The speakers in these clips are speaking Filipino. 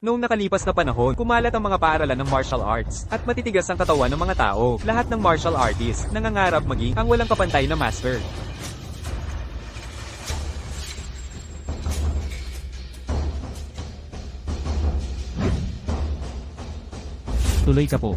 Noong nakalipas na panahon, kumalat ang mga paaralan ng martial arts, at matitigas ang katawan ng mga tao. Lahat ng martial artist, nangangarap maging ang walang kapantay na master. Tuloy ka po.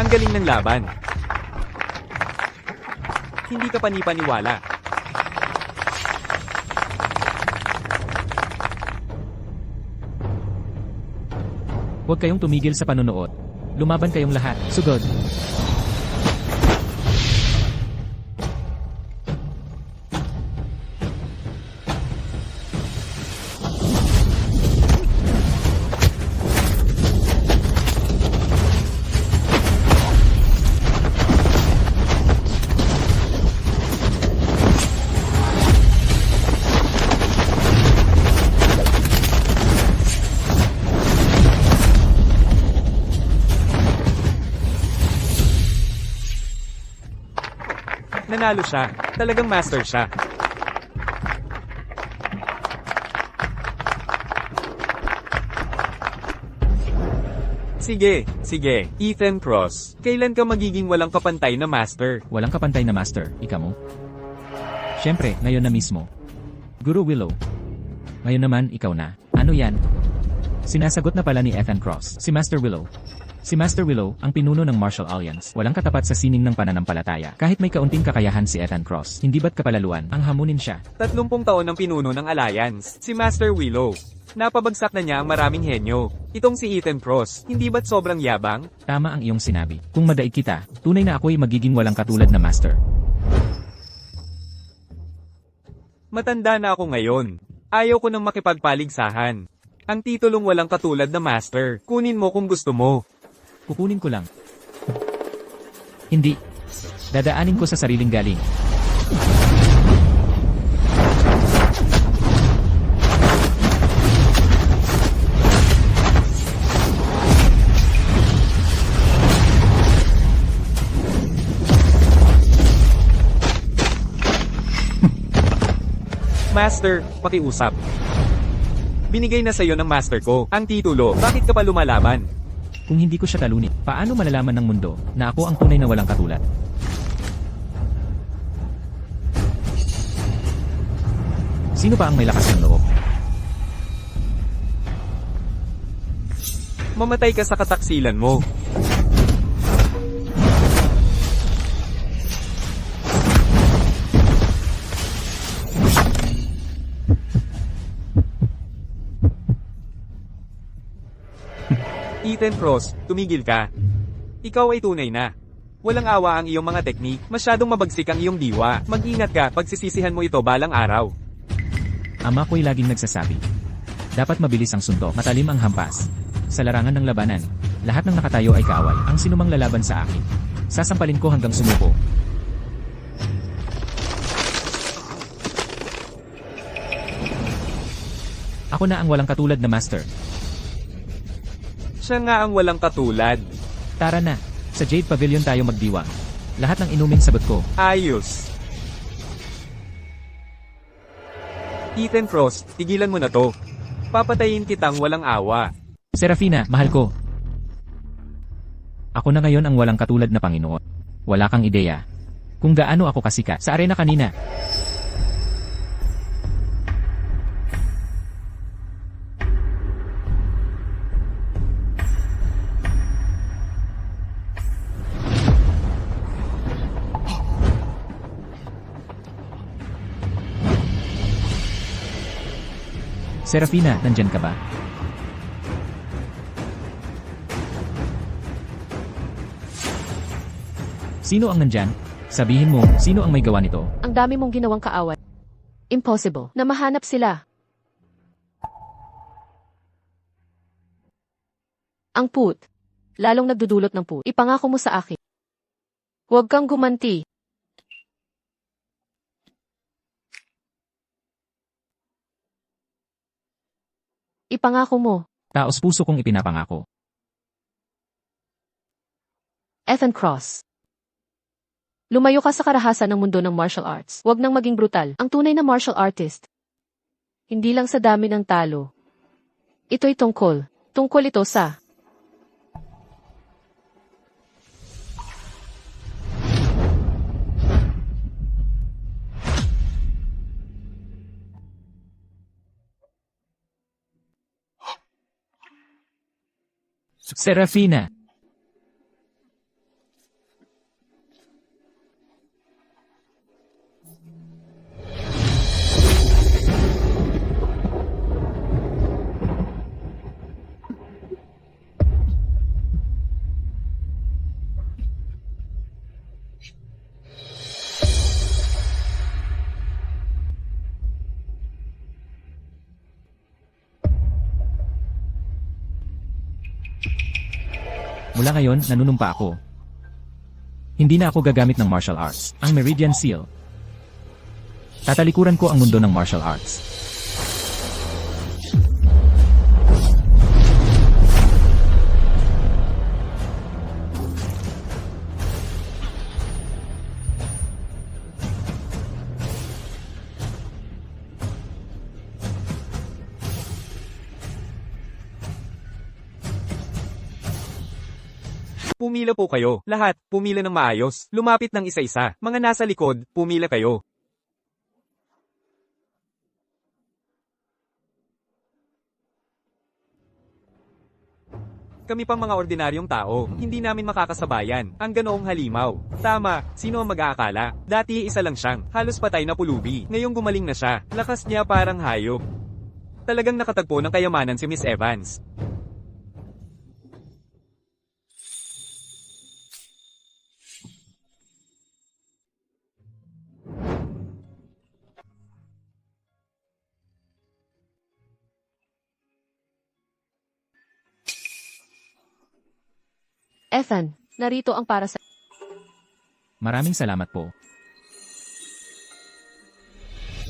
Ang galing ng laban. Hindi ka panipaniwala. Huwag kayong tumigil sa panonood. Lumaban kayong lahat. Sugod. Nanalo siya. Talagang master siya. Sige. Ethan Cross. Kailan ka magiging walang kapantay na master? Walang kapantay na master. Ika mo? Siyempre, ngayon na mismo. Guru Willow. Ngayon naman, ikaw na. Ano yan? Sinasagot na pala ni Ethan Cross. Si Master Willow. Si Master Willow, ang pinuno ng Martial Alliance, walang katapat sa sining ng pananampalataya. Kahit may kaunting kakayahan si Ethan Cross, hindi ba't kapalaluan ang hamunin siya? 30 taon ng pinuno ng Alliance, si Master Willow. Napabagsak na niya ang maraming henyo. Itong si Ethan Cross, hindi ba't sobrang yabang? Tama ang iyong sinabi. Kung madaig kita, tunay na ako'y magiging walang katulad na master. Matanda na ako ngayon. Ayaw ko nang makipagpaligsahan. Ang titulong walang katulad na master, kunin mo kung gusto mo. Kukunin ko lang. Hindi. Dadaanin ko sa sariling galing. Master, pakiusap. Binigay na sa'yo ng master ko ang titulo. Bakit ka pa lumalaban? Kung hindi ko siya talunin, paano malalaman ng mundo na ako ang tunay na walang katulad? Sino pa ang may lakas ng loob? Mamatay ka sa kataksilan mo. Ethan Cross, tumigil ka. Ikaw ay tunay na. Walang awa ang iyong mga teknik, masyadong mabagsik ang iyong diwa. Mag-ingat ka, pagsisisihan mo ito balang araw. Ama ko'y laging nagsasabi. Dapat mabilis ang suntok, matalim ang hampas. Sa larangan ng labanan, lahat ng nakatayo ay kaaway. Ang sinumang lalaban sa akin, sasampalin ko hanggang sumuko. Ako na ang walang katulad na master. Siya nga ang walang katulad. Tara na, sa Jade Pavilion tayo magdiwang. Lahat ng inuming sagot ko. Ayos. Ethan Cross, tigilan mo na to. Papatayin kitang walang awa. Serafina, mahal ko. Ako na ngayon ang walang katulad na Panginoon. Wala kang ideya kung gaano ako kasikat sa arena kanina. Serafina, nandyan ka ba? Sino ang nandyan? Sabihin mo, sino ang may gawa nito? Ang dami mong ginawang kaaway. Impossible na mahanap sila. Ang put. Lalong nagdudulot ng put. Ipangako mo sa akin. Huwag kang gumanti. Ipangako mo. Taos puso kong ipinapangako. Ethan Cross. Lumayo ka sa karahasan ng mundo ng martial arts. Huwag nang maging brutal. Ang tunay na martial artist. Hindi lang sa dami ng talo. Ito'y tungkol. Tungkol ito sa... Serafina! Mula ngayon, nanunumpa ako. Hindi na ako gagamit ng martial arts, ang Meridian Seal. Tatalikuran ko ang mundo ng martial arts. Pumila po kayo. Lahat, pumila ng maayos. Lumapit ng isa-isa. Mga nasa likod, pumila kayo. Kami pang mga ordinaryong tao, hindi namin makakasabayan ang ganoong halimaw. Tama, sino ang mag-aakala? Dati isa lang siyang, halos patay na pulubi. Ngayong gumaling na siya, lakas niya parang hayop. Talagang nakatagpo ng kayamanan si Miss Evans. Ethan, narito ang para sa... Maraming salamat po.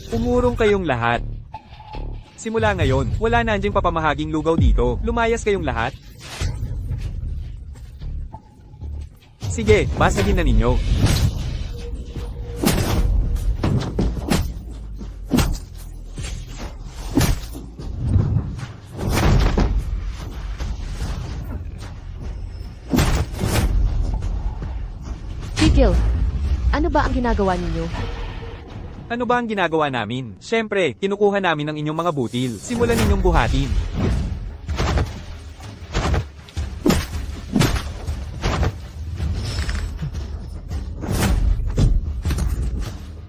Umurong kayong lahat. Simula ngayon, wala na anjing papamahaging lugaw dito. Lumayas kayong lahat. Sige, basagin na ninyo. Tigil! Ano ba ang ginagawa ninyo? Ano ba ang ginagawa namin? Siyempre, kinukuha namin ang inyong mga butil. Simulan ninyong buhatin.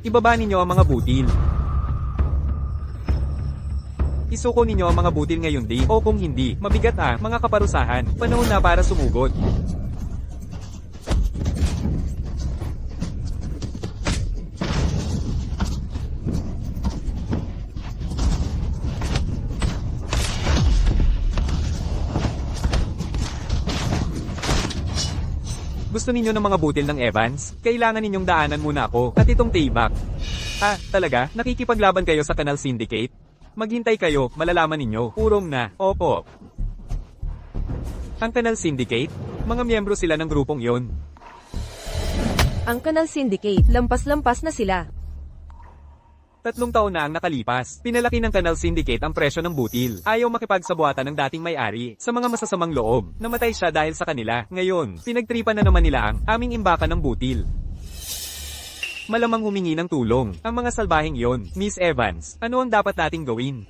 Ibaba ninyo ang mga butil. Isuko ninyo ang mga butil ngayon din, o kung hindi, mabigat mga kaparusahan. Panahon na para sumugod. Gusto ninyo ng mga butil ng Evans? Kailangan ninyong daanan muna ako, at itong Tayback. Talaga? Nakikipaglaban kayo sa Canal Syndicate? Maghintay kayo, malalaman ninyo. Urong na, opo. Ang Canal Syndicate? Mga miyembro sila ng grupong yon. Ang Canal Syndicate, lampas-lampas na sila. 3 taon na ang nakalipas. Pinalaki ng Canal Syndicate ang presyo ng butil. Ayaw makipagsabuatan ng dating may-ari sa mga masasamang loob. Namatay siya dahil sa kanila. Ngayon, pinagtripan na naman nila ang aming imbakan ng butil. Malamang humingi ng tulong ang mga salbaheng yon. Miss Evans, ano ang dapat nating gawin?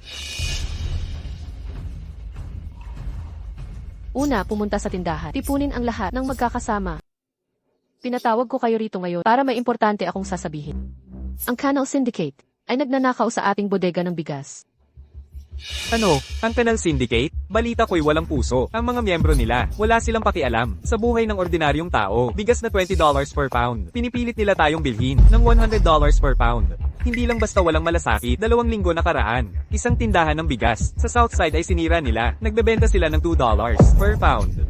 Una, pumunta sa tindahan. Tipunin ang lahat ng magkakasama. Pinatawag ko kayo rito ngayon para may importante akong sasabihin. Ang Canal Syndicate ay nagnanakaw sa ating bodega ng bigas. Ano? Ang Canal Syndicate? Balita ko'y walang puso. Ang mga miyembro nila, wala silang pakialam sa buhay ng ordinaryong tao. Bigas na $20 per pound. Pinipilit nila tayong bilhin ng $100 per pound. Hindi lang basta walang malasakit, 2 linggo nakaraan. Isang tindahan ng bigas sa Southside ay sinira nila. Nagbebenta sila ng $2 per pound.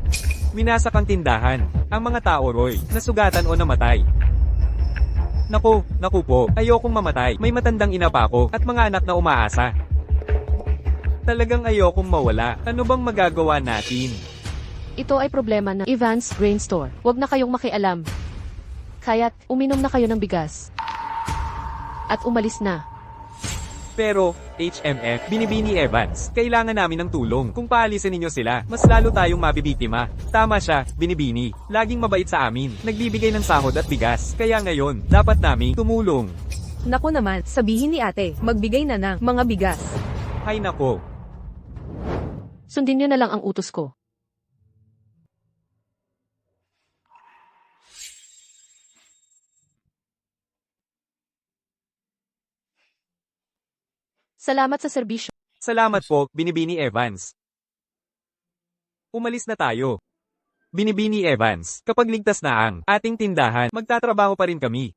Winasak ang tindahan. Ang mga tao roy, nasugatan o namatay. Naku po, ayokong mamatay. May matandang ina pa ako at mga anak na umaasa. Talagang ayokong mawala. Ano bang magagawa natin? Ito ay problema ng Evans Grain Store. Huwag na kayong makialam. Kaya't, uminom na kayo ng bigas. At umalis na. Pero, HMF, Binibini Evans, kailangan namin ng tulong. Kung paalisin ninyo sila, mas lalo tayong mabibiktima. Tama siya, Binibini. Laging mabait sa amin. Nagbibigay ng sahod at bigas. Kaya ngayon, dapat namin tumulong. Naku naman, sabihin ni ate, magbigay na ng mga bigas. Hay nako. Sundin niyo na lang ang utos ko. Salamat sa serbisyo. Salamat po, Binibini Evans. Umalis na tayo. Binibini Evans, kapag ligtas na ang ating tindahan, magtatrabaho pa rin kami.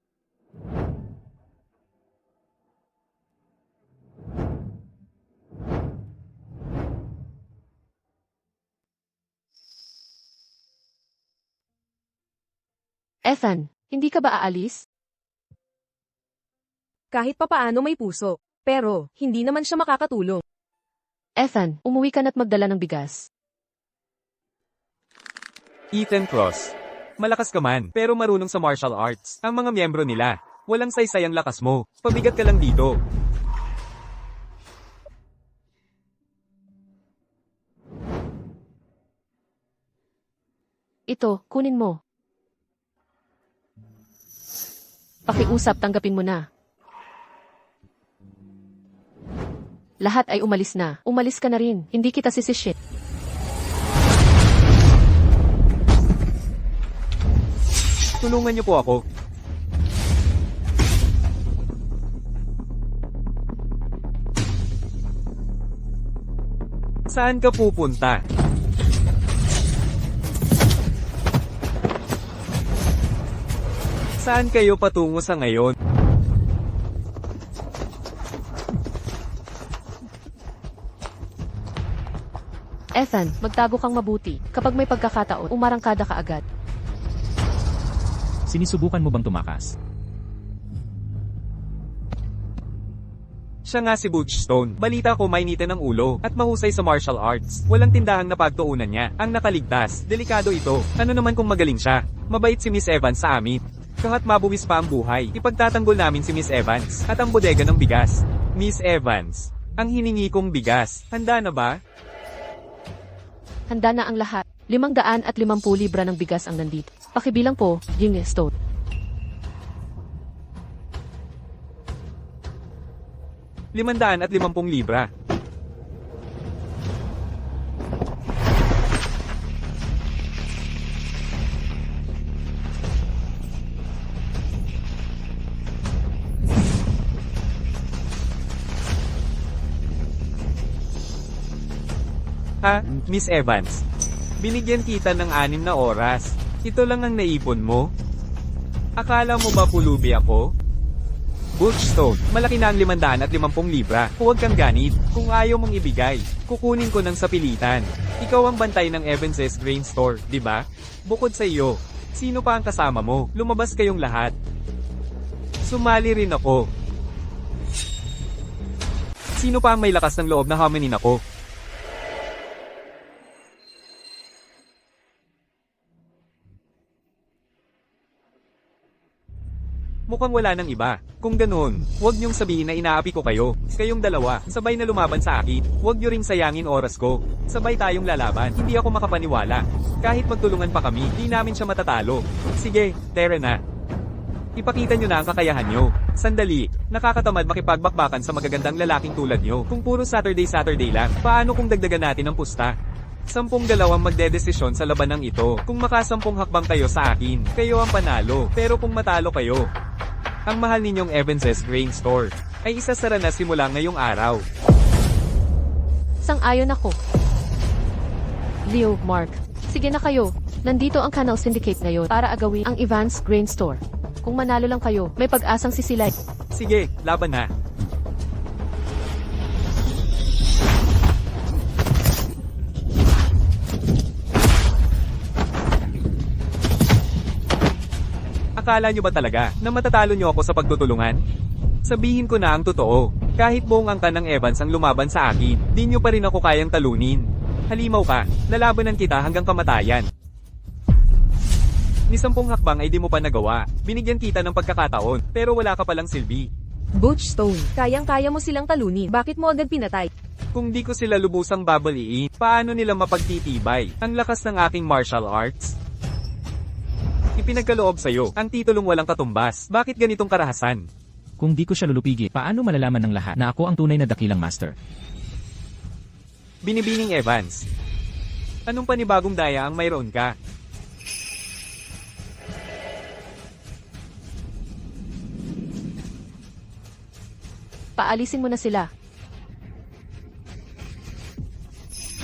Ethan, hindi ka ba aalis? Kahit papaano may puso. Pero, hindi naman siya makakatulong. Ethan, umuwi ka na't magdala ng bigas. Ethan Cross. Malakas ka man, pero marunong sa martial arts. Ang mga miyembro nila, walang saysay ang lakas mo. Pabigat ka lang dito. Ito, kunin mo. Pakiusap, tanggapin mo na. Lahat ay umalis na. Umalis ka na rin. Hindi kita sisishit. Tulungan niyo po ako. Saan ka pupunta? Saan kayo patungo sa ngayon? Ethan, magtago kang mabuti. Kapag may pagkakataon, umarangkada ka agad. Sinisubukan mo bang tumakas? Siya nga si Butch Stone. Balita ko mainitin ng ulo at mahusay sa martial arts. Walang tindahang napagtuunan niya. Ang nakaligtas. Delikado ito. Ano naman kung magaling siya? Mabait si Miss Evans sa amin. Kahit mabuwis pa ang buhay, ipagtatanggol namin si Miss Evans at ang bodega ng bigas. Miss Evans, ang hiningi kong bigas. Handa na ba? Handa na ang lahat. 550 libra ng bigas ang nandito. Pakibilang po, Ying Stone. libra. Ha, Miss Evans? Binigyan kita ng 6 na oras. Ito lang ang naipon mo? Akala mo ba pulubi ako? Butch Stone, malaki na ang 550 libra. Huwag kang ganit. Kung ayaw mong ibigay, kukunin ko ng sapilitan. Ikaw ang bantay ng Evans's Grain Store, di ba? Bukod sa iyo, sino pa ang kasama mo? Lumabas kayong lahat. Sumali rin ako. Sino pa ang may lakas ng loob na hamanin ako? Mukhang wala nang iba. Kung ganoon, huwag niyong sabihin na inaapi ko kayo. Kayong dalawa, sabay na lumaban sa akin. Huwag niyo ring sayangin oras ko. Sabay tayong lalaban. Hindi ako makapaniwala. Kahit magtulungan pa kami, di namin siya matatalo. Sige, tara na. Ipakita niyo na ang kakayahan niyo. Sandali, nakakatamad makipagbakbakan sa magagandang lalaking tulad niyo. Kung puro Saturday lang, paano kung dagdagan natin ang pusta? 10 dalawang magdedesisyon sa labanang ito. Kung makasampung hakbang kayo sa akin, kayo ang panalo. Pero kung matalo kayo, ang mahal ninyong Evans's Grain Store ay isasara na simula ngayong araw. Sang-ayon ako. Leo, Mark. Sige na kayo. Nandito ang Canal Syndicate ngayon para agawin ang Evans Grain Store. Kung manalo lang kayo, may pag-asang sisilay. Sige, laban na. Akala nyo ba talaga na matatalo nyo ako sa pagtutulungan? Sabihin ko na ang totoo. Kahit buong angkan ng Evans ang lumaban sa akin, di nyo pa rin ako kayang talunin. Halimaw ka, lalabanan kita hanggang kamatayan. Ni 10 hakbang ay di mo pa nagawa. Binigyan kita ng pagkakataon, pero wala ka palang silbi. Butch Stone, kayang-kaya mo silang talunin. Bakit mo agad pinatay? Kung di ko sila lubusang babaliin, paano nila mapagtitibay ang lakas ng aking martial arts? Ipinagkaloob sa'yo ang titulong walang katumbas. Bakit ganitong karahasan? Kung di ko siya lulupigi, paano malalaman ng lahat na ako ang tunay na dakilang master? Binibining Evans. Anong panibagong daya ang mayroon ka? Paalisin mo na sila.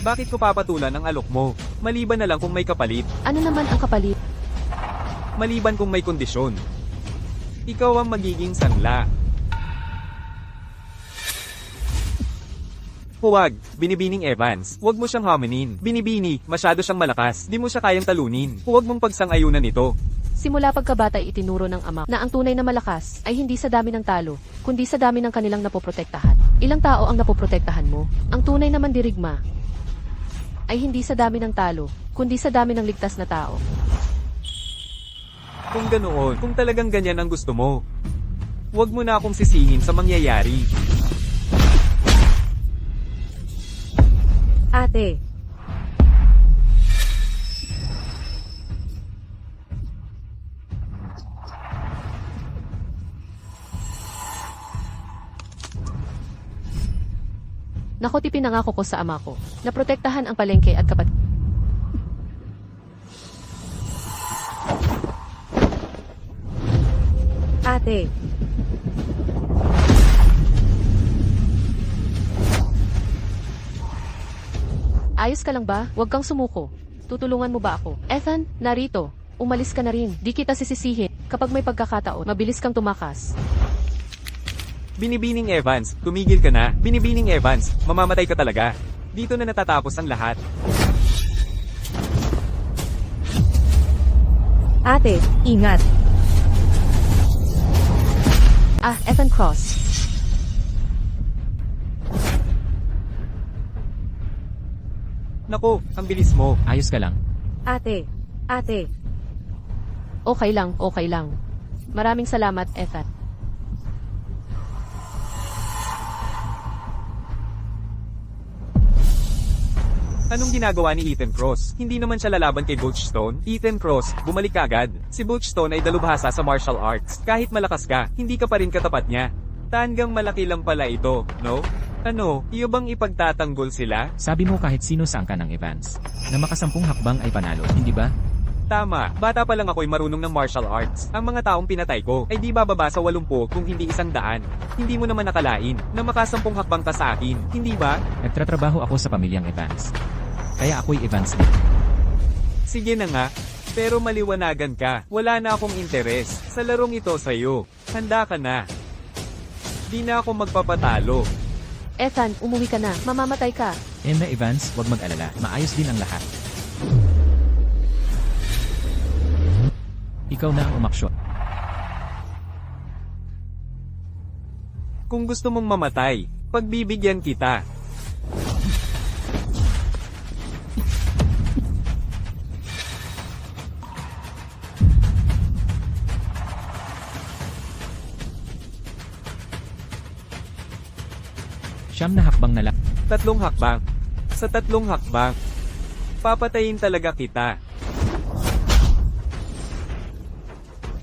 Bakit ko papatulan ang alok mo? Maliban na lang kung may kapalit. Ano naman ang kapalit? Maliban kung may kondisyon. Ikaw ang magiging sanla. Huwag, Binibining Evans. Huwag mo siyang haminin. Binibini, masyado siyang malakas. Di mo siya kayang talunin. Huwag mong pagsang-ayunan ito. Simula pagkabata ay itinuro ng ama na ang tunay na malakas ay hindi sa dami ng talo, kundi sa dami ng kanilang napoprotektahan. Ilang tao ang napoprotektahan mo? Ang tunay na mandirigma ay hindi sa dami ng talo, kundi sa dami ng ligtas na tao. Kung ganoon, kung talagang ganyan ang gusto mo, huwag mo na akong sisihin sa mangyayari. Ate, Naku, pinangako ko sa ama ko na protektahan ang palengke at kapatid. ate, Ayos ka lang ba? Huwag kang sumuko. Tutulungan mo ba ako? Ethan, narito. Umalis ka na rin. Di kita sisisihin. Kapag may pagkakataon, mabilis kang tumakas. Binibining Evans, tumigil ka na. Binibining Evans, mamamatay ka talaga. Dito na natatapos ang lahat. ate, ingat. Ah, Ethan Cross. Naku, ang bilis mo. Ayos ka lang. Ate, Okay lang, okay lang. Maraming salamat, Ethan. Anong ginagawa ni Ethan Cross? Hindi naman siya lalaban kay Butch Stone. Ethan Cross, bumalik ka agad. Si Butch Stone ay dalubhasa sa martial arts. Kahit malakas ka, hindi ka pa rin katapat niya. Tanggang malaki lang pala ito, no? Ano, iyo bang ipagtatanggol sila? Sabi mo kahit sino sa angka ng Evans na makasampung hakbang ay panalo, hindi ba? Tama, bata pa lang ako'y marunong ng martial arts. Ang mga taong pinatay ko ay di bababa sa 80 kung hindi 100. Hindi mo naman nakalain na makasampung hakbang ka sa akin, hindi ba? Nagtatrabaho ako sa pamilyang Evans. Kaya ako'y Evans din. Sige na nga, pero maliwanagan ka. Wala na akong interes sa larong ito sa'yo. Handa ka na. Di na ako magpapatalo. Ethan, umuwi ka na. Mamamatay ka. Emma Evans, huwag mag-alala. Maayos din ang lahat. Ikaw na ang umaksyon. Kung gusto mong mamatay, pagbibigyan kita. Siyam na hakbang na lang. 3 hakbang. Sa 3 hakbang, papatayin talaga kita.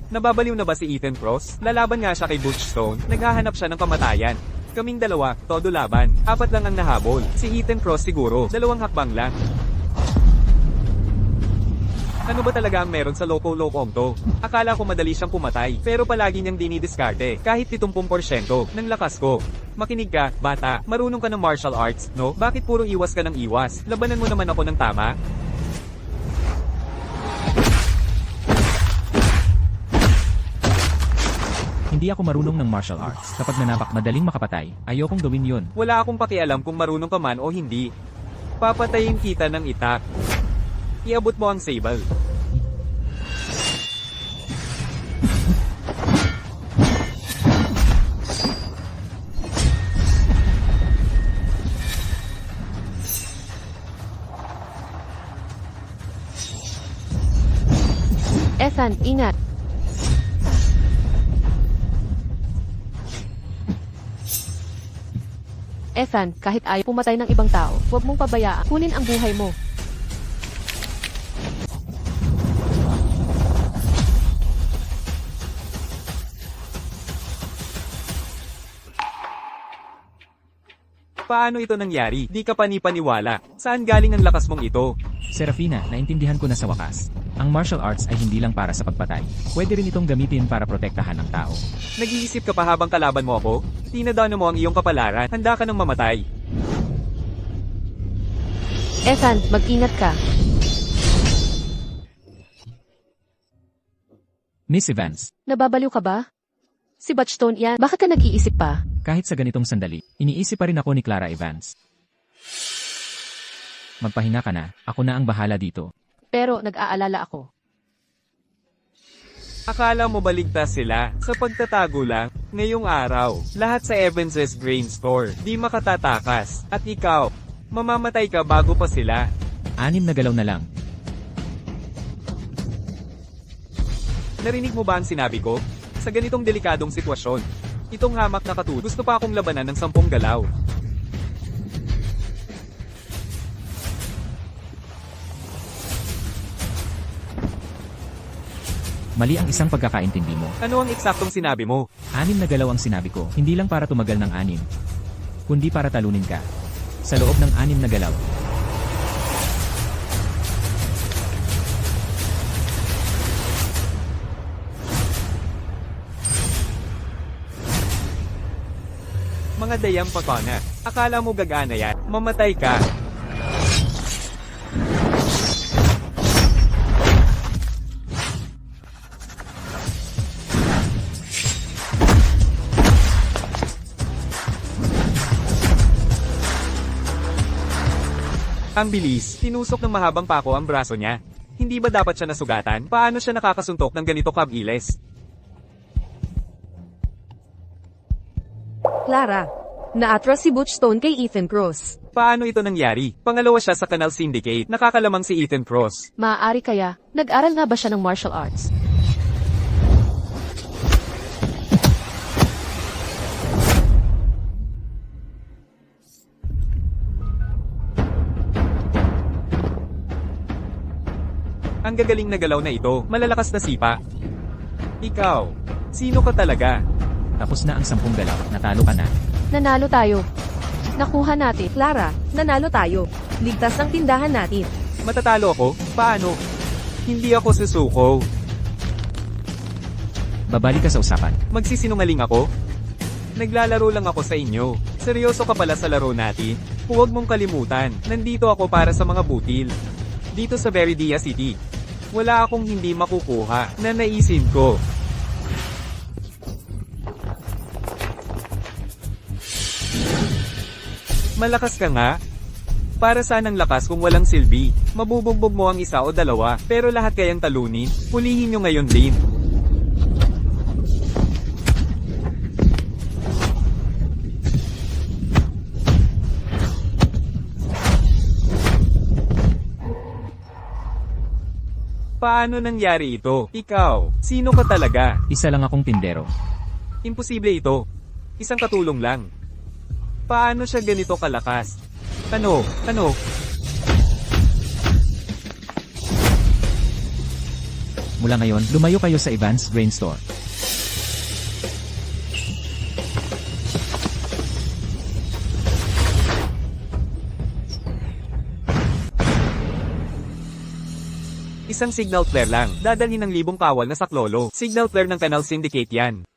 Nababaliw na ba si Ethan Cross? Lalaban nga siya kay Butch Stone. Naghahanap siya ng kamatayan. Kaming dalawa, todo laban. 4 lang ang nahabol. Si Ethan Cross siguro, 2 hakbang lang. Ano ba talaga ang meron sa loko-lokong to? Akala ko madali siyang pumatay, pero palagi niyang dinidiskarte, kahit 70% ng lakas ko. Makinig ka, bata. Marunong ka ng martial arts, no? Bakit puro iwas ka ng iwas? Labanan mo naman ako ng tama. Hindi ako marunong ng martial arts. Kapag nanapak madaling makapatay, ayokong gawin yun. Wala akong pakialam kung marunong ka man o hindi. Papatayin kita ng itak. Iabot mo ang sable. Ethan, ingat. Ethan, kahit ayaw pumatay ng ibang tao, huwag mong pabayaan. Kunin ang buhay mo. Paano ito nangyari? Di ka panipaniwala. Saan galing ang lakas mong ito? Serafina, naintindihan ko na sa wakas. Ang martial arts ay hindi lang para sa pagpatay. Pwede rin itong gamitin para protektahan ng tao. Nag-iisip ka pa habang kalaban mo ako? Tinadano mo ang iyong kapalaran. Handa ka ng mamatay. Ethan, mag-ingat ka. Miss Evans, Nababaliw ka ba? Si Batchstone yan, bakit ka nag-iisip pa? kahit sa ganitong sandali, iniisip pa rin ako ni Clara Evans. Magpahinga ka na, ako na ang bahala dito. Pero nag-aalala ako. Akala mo baligtas sila sa pagtatago lang ngayong araw. Lahat sa Evans's Grain Store, di makatatakas. At ikaw, mamamatay ka bago pa sila. 6 na galaw na lang. Narinig mo ba ang sinabi ko? Sa ganitong delikadong sitwasyon, itong hamak na katu, gusto pa akong labanan ng 10 galaw. Mali ang isang pagkakaintindi mo. Ano ang eksaktong sinabi mo? 6 na galaw ang sinabi ko, hindi lang para tumagal ng 6, kundi para talunin ka. Sa loob ng 6 na galaw. Mga dayang pakona. Akala mo gagana yan? Mamatay ka. Ang bilis, tinusok ng mahabang pako ang braso niya. Hindi ba dapat siya nasugatan? Paano siya nakakasuntok ng ganito kabilis? Clara, naatras si Butchstone kay Ethan Cross. Paano ito nangyari? Pangalawa siya sa Canal Syndicate. Nakakalamang si Ethan Cross. Maaari kaya, nag-aral nga ba siya ng martial arts? Ang gagaling na galaw na ito, malalakas na sipa. Ikaw, sino ka talaga? Tapos na ang 10 galaw, natalo ka na. Nanalo tayo. Nakuha natin. Clara, nanalo tayo. Ligtas ang tindahan natin. Matatalo ako? Paano? Hindi ako susuko. Babalik ka sa usapan. Magsisinungaling ako? Naglalaro lang ako sa inyo. Seryoso ka pala sa laro natin? Huwag mong kalimutan, nandito ako para sa mga butil. Dito sa Veridia City. Wala akong hindi makukuha na naisin ko. Malakas ka nga. Para saan ang lakas kung walang silbi? Mabubugbog mo ang isa o dalawa, pero lahat kayang talunin, hulihin nyo ngayon din. Paano nangyari ito? Ikaw, sino ka talaga? Isa lang akong tindero. Imposible ito. Isang katulong lang. Paano siya ganito kalakas? Ano? Mula ngayon, lumayo kayo sa Evans Grain Store. Isang signal flare lang. Dadalhin ng libong kawal na saklolo. Signal flare ng Canal Syndicate yan.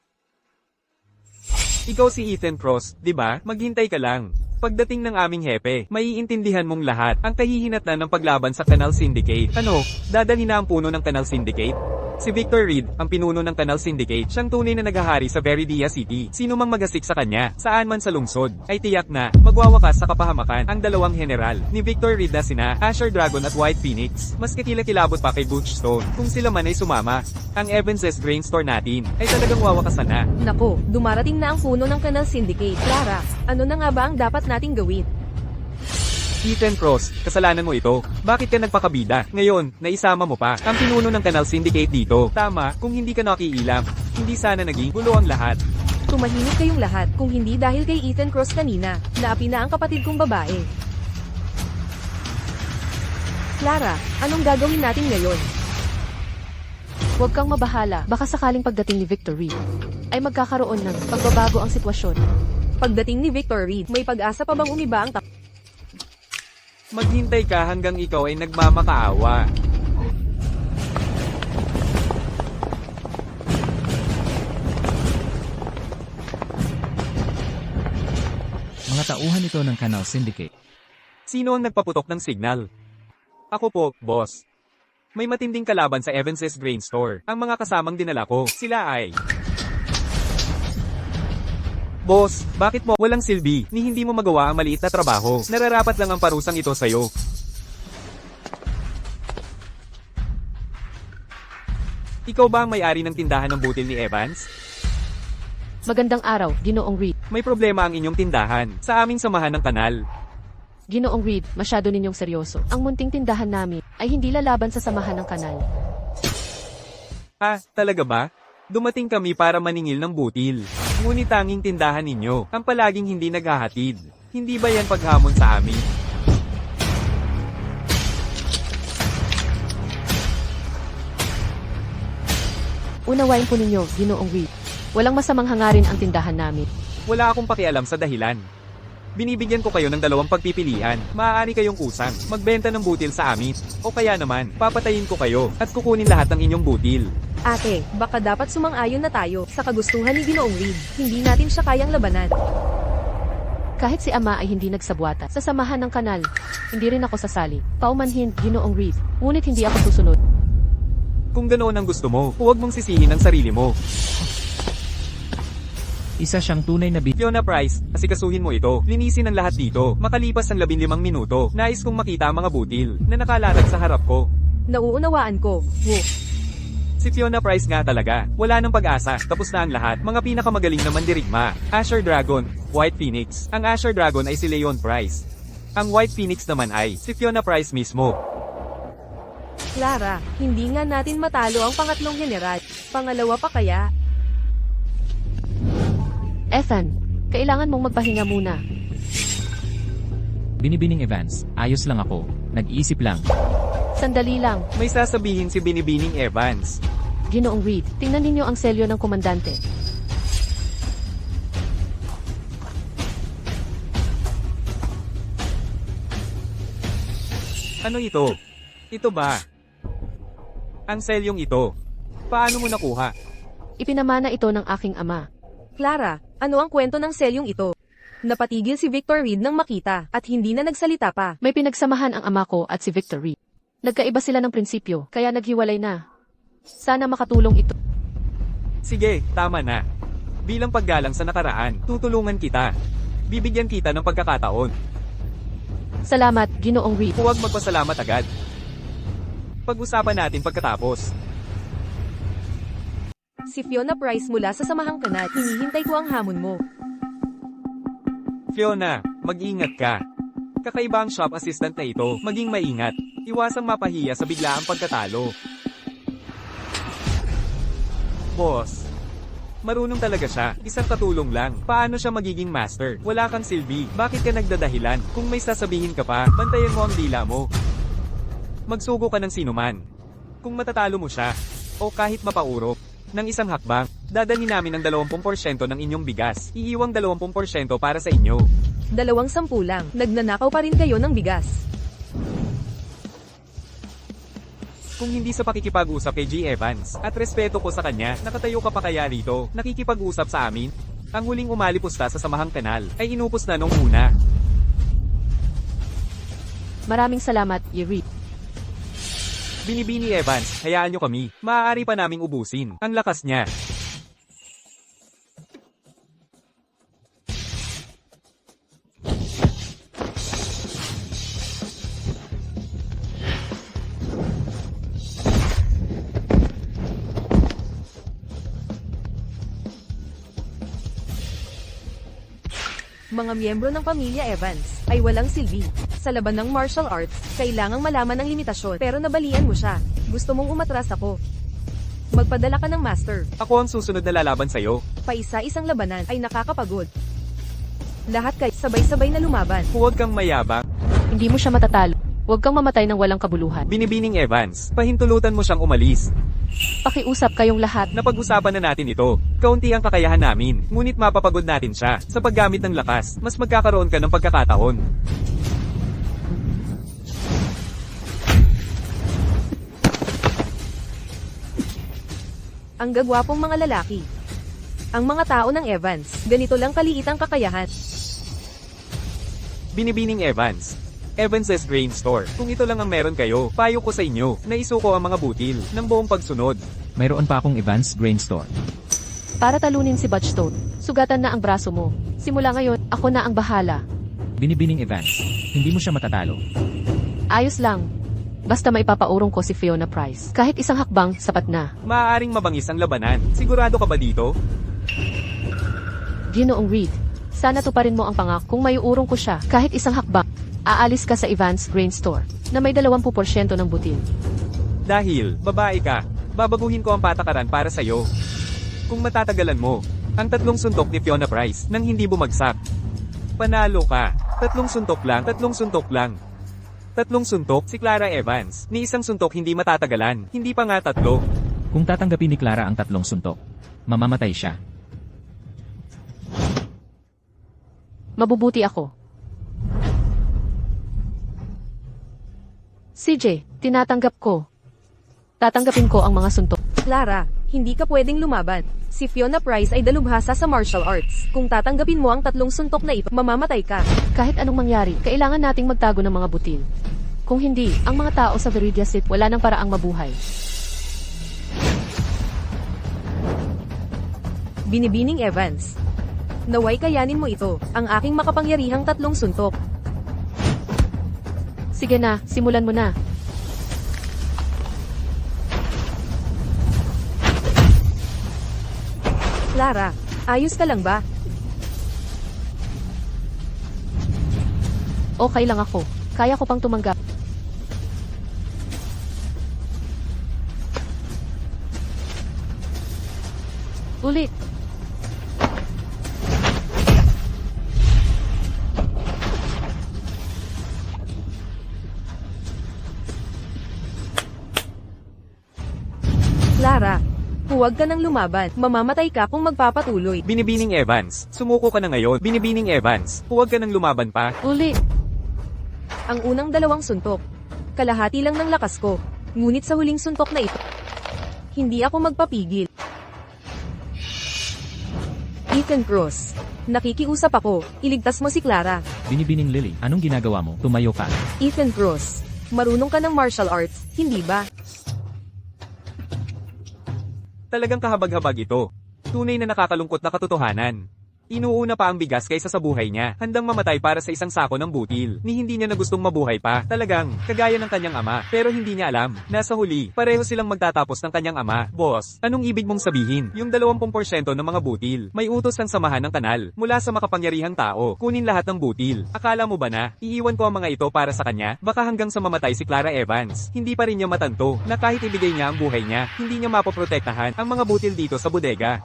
Ikaw si Ethan Cross, di ba? Maghintay ka lang. Pagdating ng aming hepe, maiintindihan mong lahat ang kahihinatnan ng paglaban sa Canal Syndicate. Ano, dadalhin na ang puno ng Canal Syndicate? Si Victor Reed, ang pinuno ng Canal Syndicate, siyang tunay na naghahari sa Veridia City. Sino mang magasik sa kanya, saan man sa lungsod, ay tiyak na magwawakas sa kapahamakan ang dalawang general ni Victor Reed na sina Asher Dragon at White Phoenix. Mas kakilakilabot pa kay Butch Stone kung sila man ay sumama. Ang Evans's Grain Store natin ay talagang wawakasan na. Nako, dumarating na ang puno ng Canal Syndicate. Clara, ano na nga ba ang dapat nating gawin? Ethan Cross, kasalanan mo ito. Bakit ka nagpakabida? Ngayon, naisama mo pa ang pinuno ng Canal Syndicate dito. Tama, kung hindi ka nakiilam, hindi sana naging gulo ang lahat. Tumahimik kayong lahat kung hindi dahil kay Ethan Cross kanina, naapi na ang kapatid kong babae. Clara, anong gagawin natin ngayon? Huwag kang mabahala, baka sakaling pagdating ni Victor Reed ay magkakaroon ng pagbabago ang sitwasyon. Pagdating ni Victor Reed, may pag-asa pa bang umiba ang Maghintay ka hanggang ikaw ay nagmamakaawa. Mga tauhan ito ng Canal Syndicate. Sino ang nagpaputok ng signal? Ako po, boss. May matinding kalaban sa Evans's Grain Store. Ang mga kasamang dinala ko, sila ay... Boss, bakit mo walang silbi ni hindi mo magawa ang maliit na trabaho? Nararapat lang ang parusang ito sa'yo. Ikaw ba ang may-ari ng tindahan ng butil ni Evans? Magandang araw, Ginoong Reed. May problema ang inyong tindahan sa aming samahan ng kanal. Ginoong Reed, masyado ninyong seryoso. Ang munting tindahan namin ay hindi lalaban sa samahan ng kanal. Ah, talaga ba? Dumating kami para maningil ng butil. Ngunit tanging tindahan ninyo ang palaging hindi naghahatid. Hindi ba yan paghamon sa amin? Unawain po ninyo, Ginoong Reed. Walang masamang hangarin ang tindahan namin. Wala akong pakialam sa dahilan. Binibigyan ko kayo ng dalawang pagpipilian. Maaari kayong kusang magbenta ng butil sa amin. O kaya naman, papatayin ko kayo at kukunin lahat ng inyong butil. Ate, baka dapat sumang-ayon na tayo sa kagustuhan ni Ginoong Reed. Hindi natin siya kayang labanan. Kahit si Ama ay hindi nagsabwata sa samahan ng kanal, hindi rin ako sasali. Paumanhin, Ginoong Reed. Ngunit hindi ako susunod. Kung ganoon ang gusto mo, huwag mong sisihin ang sarili mo. Isa siyang tunay na Fiona Price, asikasuhin mo ito. Linisin ang lahat dito. Makalipas ang 15 minuto, nais kong makita ang mga butil na nakalatag sa harap ko. Nauunawaan ko. Si Fiona Price nga talaga. Wala nang pag-asa. Tapos na ang lahat. Mga pinakamagaling na mandirigma. Asher Dragon, White Phoenix. Ang Asher Dragon ay si Leon Price. Ang White Phoenix naman ay si Fiona Price mismo. Clara, hindi nga natin matalo ang pangatlong general. Pangalawa pa kaya? Ethan, kailangan mong magpahinga muna. Binibining Evans. Ayos lang ako. Nag-iisip lang. Sandali lang, May sasabihin si Binibining Evans. Ginoong Reed. Tingnan ninyo ang selyo ng komandante. Ano ito? Ito ba? Ang selyong ito. Paano mo nakuha? Ipinamana ito ng aking ama. Clara, ano ang kwento ng selyong ito? Napatigil si Victor Reed nang makita at hindi na nagsalita pa. May pinagsamahan ang ama ko at si Victor Reed. Nagkaiba sila ng prinsipyo, kaya naghiwalay na. Sana makatulong ito. Sige, tama na. Bilang paggalang sa nakaraan, tutulungan kita. Bibigyan kita ng pagkakataon. Salamat, Ginoong Reed. Huwag magpasalamat agad. Pag-usapan natin pagkatapos. Si Fiona Price mula sa Samahang Kanal, hinihintay ko ang hamon mo. Fiona, mag-ingat ka. Kakaiba ang shop assistant na ito, maging maingat. Iwasang mapahiya sa biglaang pagkatalo. Boss. Marunong talaga siya, isang katulong lang. Paano siya magiging master? Wala kang silbi, bakit ka nagdadahilan? Kung may sasabihin ka pa, bantayan mo ang dila mo. Magsugo ka ng sinuman. Kung matatalo mo siya, o kahit mapaurok, ng isang hakbang, dadalhin namin ang 20% ng inyong bigas. Iiwang 20% para sa inyo. 210 lang, nagnanakaw pa rin kayo ng bigas. Kung hindi sa pakikipag-usap kay G. Evans, at respeto ko sa kanya, nakatayo ka pa kaya rito, nakikipag-usap sa amin? Ang huling umalipusta sa samahang kanal, ay inupos na nung una. Maraming salamat, Yeri. Binibini Evans, hayaan nyo kami. Maaari pa naming ubusin. Ang lakas niya. Mga miyembro ng pamilya Evans ay walang silbi. Sa laban ng martial arts, kailangang malaman ang limitasyon pero nabalian mo siya. Gusto mong umatras ako. Magpadala ka ng master. Ako ang susunod na lalaban sa'yo. Paisa-isang labanan ay nakakapagod. Lahat kayo sabay-sabay na lumaban. Huwag kang mayabang. Hindi mo siya matatalo. Huwag kang mamatay ng walang kabuluhan. Binibining Evans, pahintulutan mo siyang umalis. Pakiusap kayong lahat. Napag-usapan na natin ito. Kaunti ang kakayahan namin, ngunit mapapagod natin siya. Sa paggamit ng lakas, mas magkakaroon ka ng pagkakataon. Ang gagwapong mga lalaki. Ang mga tao ng Evans, ganito lang kaliit ang kakayahan. Binibining Evans. Evans' Grain Store. Kung ito lang ang meron kayo, payo ko sa inyo, na isuko ang mga butil ng buong pagsunod. Mayroon pa akong Evans Grain Store. Para talunin si Butchstone, sugatan na ang braso mo. Simula ngayon, ako na ang bahala. Binibining Evans. Hindi mo siya matatalo. Ayos lang. Basta maipapaurong ko si Fiona Price. Kahit isang hakbang, sapat na. Maaaring mabangis ang labanan. Sigurado ka ba dito? Ginoong Reed, sana tuparin mo ang pangako kung maiurong ko siya. Kahit isang hakbang, aalis ka sa Evans Grain Store na may 20% ng butil. Dahil, babae ka, babaguhin ko ang patakaran para sa'yo. Kung matatagalan mo, ang 3 suntok ni Fiona Price nang hindi bumagsak. Panalo ka. 3 suntok lang, 3 suntok lang. 3 suntok si Clara Evans, ni isang suntok hindi matatagalan, hindi pa nga 3. Kung tatanggapin ni Clara ang 3 suntok, mamamatay siya. Mabubuti ako. CJ, tinatanggap ko. Tatanggapin ko ang mga suntok. Clara, hindi ka pwedeng lumaban. Si Fiona Price ay dalubhasa sa martial arts. Kung tatanggapin mo ang 3 suntok na ito, mamamatay ka. Kahit anong mangyari, kailangan nating magtago ng mga butil. Kung hindi, ang mga tao sa Viridia City wala nang paraang mabuhay. Binibining Evans. Naway kayanin mo ito, ang aking makapangyarihang 3 suntok. Sige na, simulan mo na. Clara, ayos ka lang ba? Okay lang ako. Kaya ko pang tumanggap. Ulit. Clara, huwag ka nang lumaban. Mamamatay ka kung magpapatuloy. Binibining Evans, sumuko ka na ngayon. Binibining Evans, huwag ka nang lumaban pa. Ulit. Ang unang 2 suntok. Kalahati lang ng lakas ko. Ngunit sa huling suntok na ito, hindi ako magpapigil. Ethan Cross. Nakikiusap ako. Iligtas mo si Clara. Binibining Lily, anong ginagawa mo? Tumayo ka. Ethan Cross. Marunong ka ng martial arts, hindi ba? Talagang kahabag-habag ito. Tunay na nakakalungkot na katotohanan. Inuuna pa ang bigas kaysa sa buhay niya, handang mamatay para sa isang sako ng butil, ni hindi niya na gustong mabuhay pa. Talagang, kagaya ng kanyang ama, pero hindi niya alam. Nasa huli, pareho silang magtatapos ng kanyang ama. Boss, anong ibig mong sabihin? Yung 20% ng mga butil, may utos ng samahan ng kanal, mula sa makapangyarihang tao, kunin lahat ng butil. Akala mo ba na, iiwan ko ang mga ito para sa kanya? Baka hanggang sa mamatay si Clara Evans, hindi pa rin niya matanto, na kahit ibigay niya ang buhay niya, hindi niya mapoprotektahan ang mga butil dito sa bodega.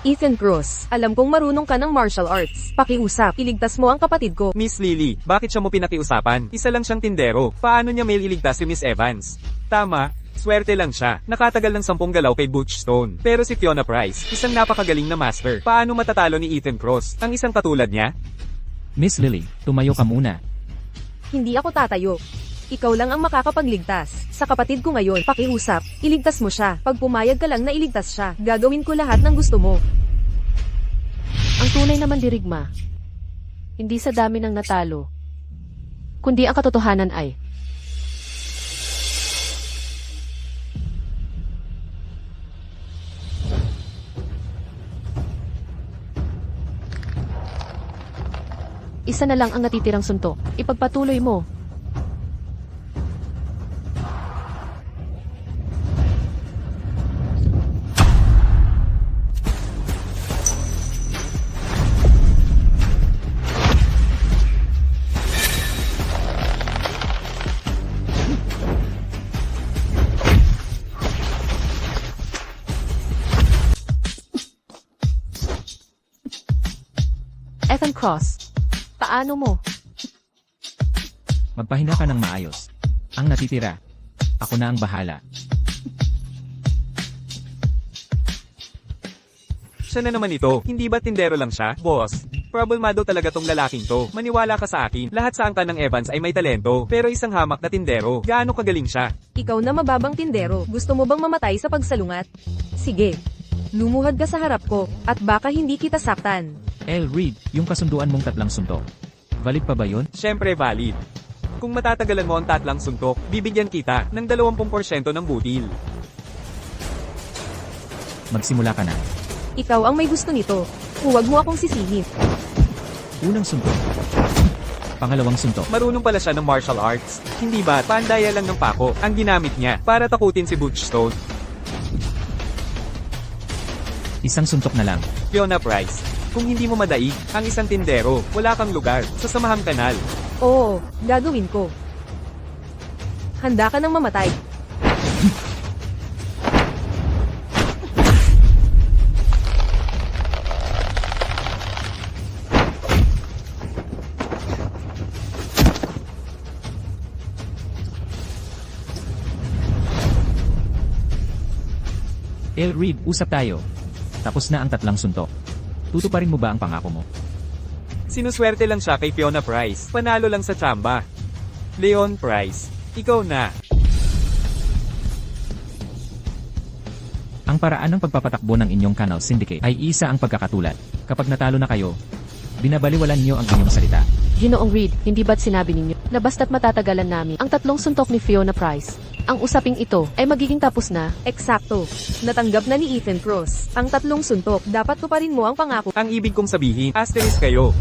Ethan Cross, alam kong marunong ka ng martial arts. Pakiusap, iligtas mo ang kapatid ko. Miss Lily, bakit siya mo pinakiusapan? Isa lang siyang tindero. Paano niya may iligtas si Miss Evans? Tama, swerte lang siya. Nakatagal ng 10 galaw kay Butchstone. Pero si Fiona Price, isang napakagaling na master. Paano matatalo ni Ethan Cross, ang isang katulad niya? Miss Lily, tumayo ka muna. Hindi ako tatayo. Ikaw lang ang makakapagligtas. Sa kapatid ko ngayon, pakiusap, iligtas mo siya. Pag pumayag ka lang na iligtas siya, gagawin ko lahat ng gusto mo. Ang tunay naman dirigma, hindi sa dami ng natalo, kundi ang katotohanan ay, isa na lang ang natitirang suntok. Ipagpatuloy mo. Ethan Cross, paano mo? Magpahinga ka ng maayos. Ang natitira, ako na ang bahala. Siya na naman ito, hindi ba tindero lang siya, boss? Problemado talaga tong lalaking to. Maniwala ka sa akin, lahat sa angkan ng Evans ay may talento, pero isang hamak na tindero. Gaano kagaling siya? Ikaw na mababang tindero, gusto mo bang mamatay sa pagsalungat? Sige. Lumuhad ka sa harap ko, at baka hindi kita saktan. El Reed, yung kasunduan mong 3 suntok. Valid pa ba yun? Siyempre valid. Kung matatagalan mo ang 3 suntok, bibigyan kita ng 20% ng butil. Magsimula ka na. Ikaw ang may gusto nito. Huwag mo akong sisihin. Unang suntok. Pangalawang suntok. Marunong pala siya ng martial arts. Hindi ba, pandaya lang ng pako ang ginamit niya para takutin si Butch Stone. Isang suntok na lang. Fiona Price, kung hindi mo madaig ang isang tindero, wala kang lugar sa samahang kanal. Oo, gagawin ko. Handa ka nang mamatay. El Reed, usap tayo. Tapos na ang 3 suntok. Tutuparin mo ba ang pangako mo? Sinuswerte lang siya kay Fiona Price, panalo lang sa tsamba. Leon Price, ikaw na. Ang paraan ng pagpapatakbo ng inyong Canal Syndicate ay isa ang pagkakatulad. Kapag natalo na kayo, binabaliwalan niyo ang inyong salita. Ginoong Reed, hindi ba't sinabi ninyo na basta't matatagalan namin ang 3 suntok ni Fiona Price, ang usaping ito ay magiging tapos na? Eksakto. Natanggap na ni Ethan Cross. Ang 3 suntok, dapat tuparin mo ang pangako. Ang ibig kong sabihin, asterisk kayo.